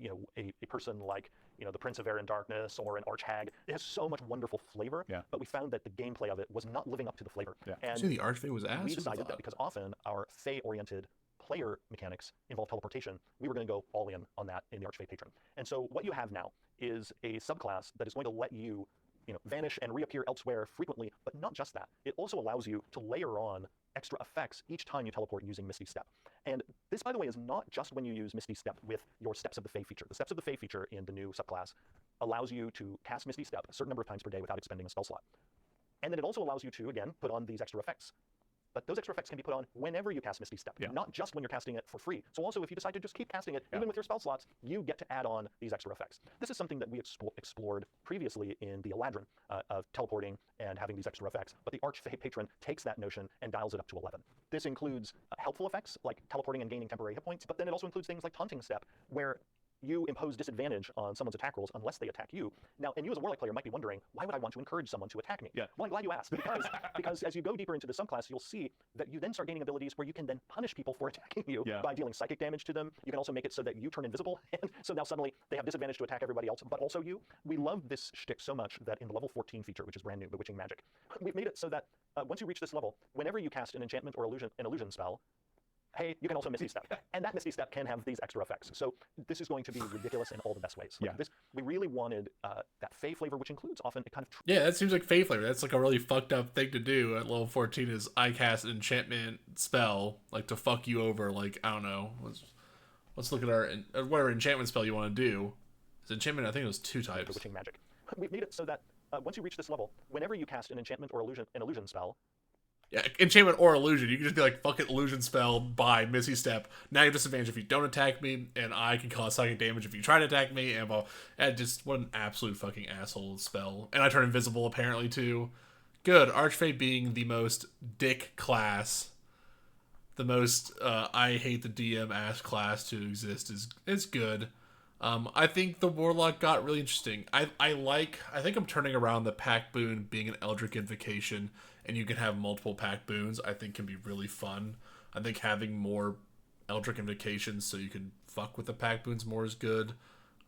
you know, a person like, you know, the Prince of Air and Darkness or an Archhag. It has so much wonderful flavor, but we found that the gameplay of it was not living up to the flavor. And the Archfey was ass? We decided that because often our Fey-oriented player mechanics involve teleportation, we were going to go all in on that in the Archfey Patron. And so what you have now is a subclass that is going to let you, you know, vanish and reappear elsewhere frequently, but not just that. It also allows you to layer on extra effects each time you teleport using Misty Step. And this, by the way, is not just when you use Misty Step with your Steps of the Fae feature. The Steps of the Fae feature in the new subclass allows you to cast Misty Step a certain number of times per day without expending a spell slot. And then it also allows you to, again, put on these extra effects. But those extra effects can be put on whenever you cast Misty Step, not just when you're casting it for free. So also, if you decide to just keep casting it, even with your spell slots, you get to add on these extra effects. This is something that we explored previously in the Eladrin of teleporting and having these extra effects. But the Archfey Patron takes that notion and dials it up to 11. This includes helpful effects like teleporting and gaining temporary hit points, but then it also includes things like Taunting Step, where you impose disadvantage on someone's attack rolls unless they attack you. Now, and you as a Warlock player might be wondering, why would I want to encourage someone to attack me? Well, I'm glad you asked, because as you go deeper into the subclass, you'll see that you then start gaining abilities where you can then punish people for attacking you by dealing psychic damage to them. You can also make it so that you turn invisible, and so now suddenly they have disadvantage to attack everybody else, but also you. We love this shtick so much that in the level 14 feature, which is brand new, Bewitching Magic, we've made it so that once you reach this level, whenever you cast an enchantment or illusion spell, hey, you can also Misty Step. And that Misty Step can have these extra effects. So this is going to be ridiculous in all the best ways. Like we really wanted that Fey flavor, which includes often a kind of... Yeah, that seems like Fey flavor. That's like a really fucked up thing to do at level 14 is I cast an enchantment spell, like to fuck you over, like, I don't know. Let's look at our whatever enchantment spell you want to do. It's enchantment, I think it was 2 types. Bewitching Magic. We've made it so that once you reach this level, whenever you cast an enchantment or illusion spell, yeah, enchantment or illusion. You can just be like, fuck it, illusion spell, bye, Misty Step. Now you have disadvantage if you don't attack me, and I can cause psychic damage if you try to attack me, and well, and just what an absolute fucking asshole spell. And I turn invisible apparently too. Good. Archfey being the most dick class, the most I hate the DM ass class to exist is good. I think the Warlock got really interesting. I think I'm turning around the Pack Boon being an Eldritch Invocation, and you can have multiple Pack Boons, I think can be really fun. I think having more Eldritch Invocations so you can fuck with the Pack Boons more is good.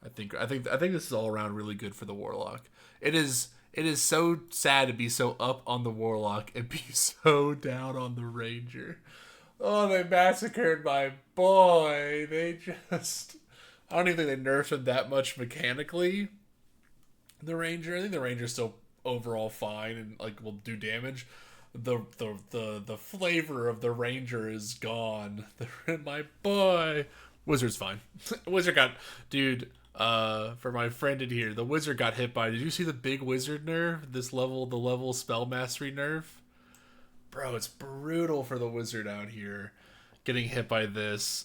I think this is all around really good for the Warlock. It is so sad to be so up on the Warlock and be so down on the Ranger. Oh, they massacred my boy. They just... I don't even think they nerfed him that much mechanically. The Ranger, I think the Ranger's still overall fine and like will do damage. The flavor of the Ranger is gone. My boy, Wizard's fine. Wizard got, dude. For my friend in here, the Wizard got hit by. Did you see the big Wizard nerf? The level spell mastery nerf. Bro, it's brutal for the Wizard out here, getting hit by this.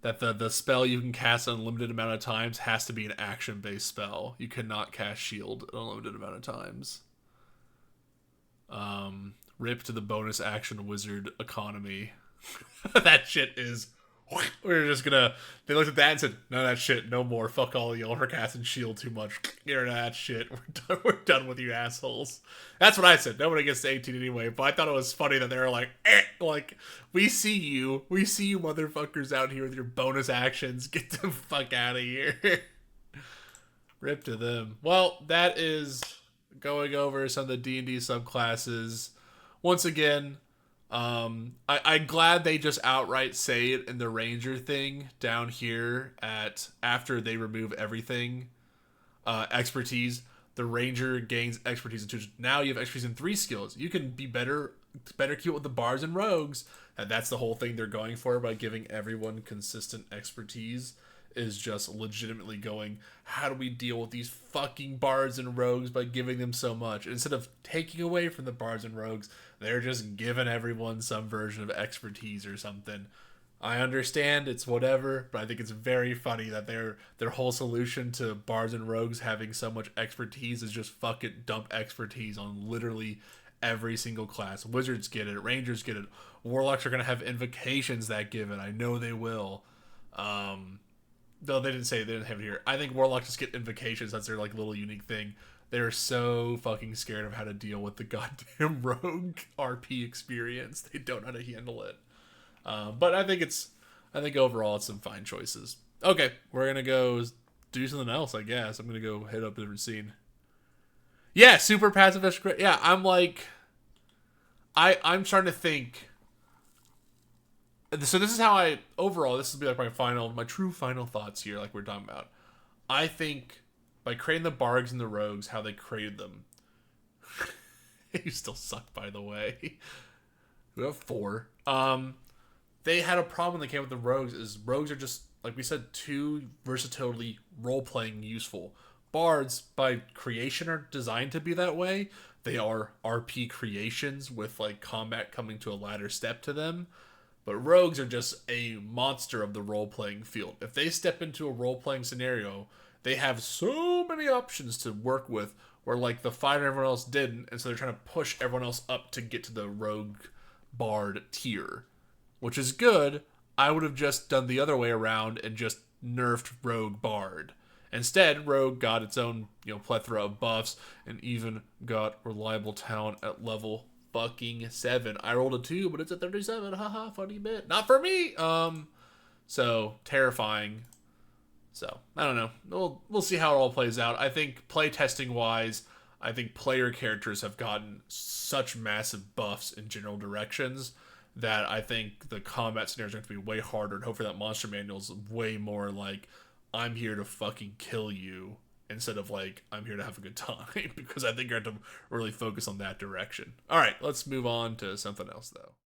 That the spell you can cast an unlimited amount of times has to be an action-based spell. You cannot cast Shield an unlimited amount of times. Rip to the bonus action Wizard economy. That shit is we're just gonna. They looked at that and said, "No, that shit, no more. Fuck all y'all for casting shield too much. Get rid of that shit. We're done with you assholes." That's what I said. Nobody gets to 18 anyway. But I thought it was funny that they were like, we see you, motherfuckers out here with your bonus actions. Get the fuck out of here. Rip to them. Well, that is going over some of the D&D subclasses. Once again, I'm glad they just outright say it in the Ranger thing down here after they remove everything. Expertise. The Ranger gains expertise in 2. Now you have expertise in 3 skills. You can be better keep with the bards and rogues. And that's the whole thing they're going for by giving everyone consistent expertise. Is just legitimately going, how do we deal with these fucking bards and rogues by giving them so much? Instead of taking away from the bards and rogues, they're just giving everyone some version of expertise or something. I understand, it's whatever, but I think it's very funny that their whole solution to bards and rogues having so much expertise is just fucking dump expertise on literally every single class. Wizards get it, Rangers get it, Warlocks are going to have invocations that give it. I know they will. Though they didn't have it here. I think Warlocks just get invocations. That's their like little unique thing. They're so fucking scared of how to deal with the goddamn rogue RP experience. They don't know how to handle it. But I think overall it's some fine choices. Okay, we're gonna go do something else. I guess I'm gonna go hit up a different scene. Yeah, super pacifist. Yeah, I'm like, I'm starting to think. So this is how this will be like my true final thoughts here, like we're talking about. I think by creating the bargs and the rogues, how they created them. You still suck, by the way. We have 4. They had a problem when they came with the rogues. Is rogues are just, like we said, too versatilely role-playing useful. Bards, by creation, are designed to be that way. They are RP creations with like combat coming to a latter step to them. But rogues are just a monster of the role-playing field. If they step into a role-playing scenario, they have so many options to work with where like the fighter everyone else didn't, and so they're trying to push everyone else up to get to the rogue bard tier, which is good. I would have just done the other way around and just nerfed rogue bard. Instead, rogue got its own plethora of buffs and even got reliable talent at level fucking 7. I rolled a 2, but it's a 37. Haha, funny bit. Not for me. So terrifying. So I don't know. We'll see how it all plays out. I think playtesting wise, I think player characters have gotten such massive buffs in general directions that I think the combat scenarios are going to be way harder. And hopefully that monster manual is way more like, I'm here to fucking kill you, instead of like, I'm here to have a good time, because I think you're going to really focus on that direction. All right, let's move on to something else though.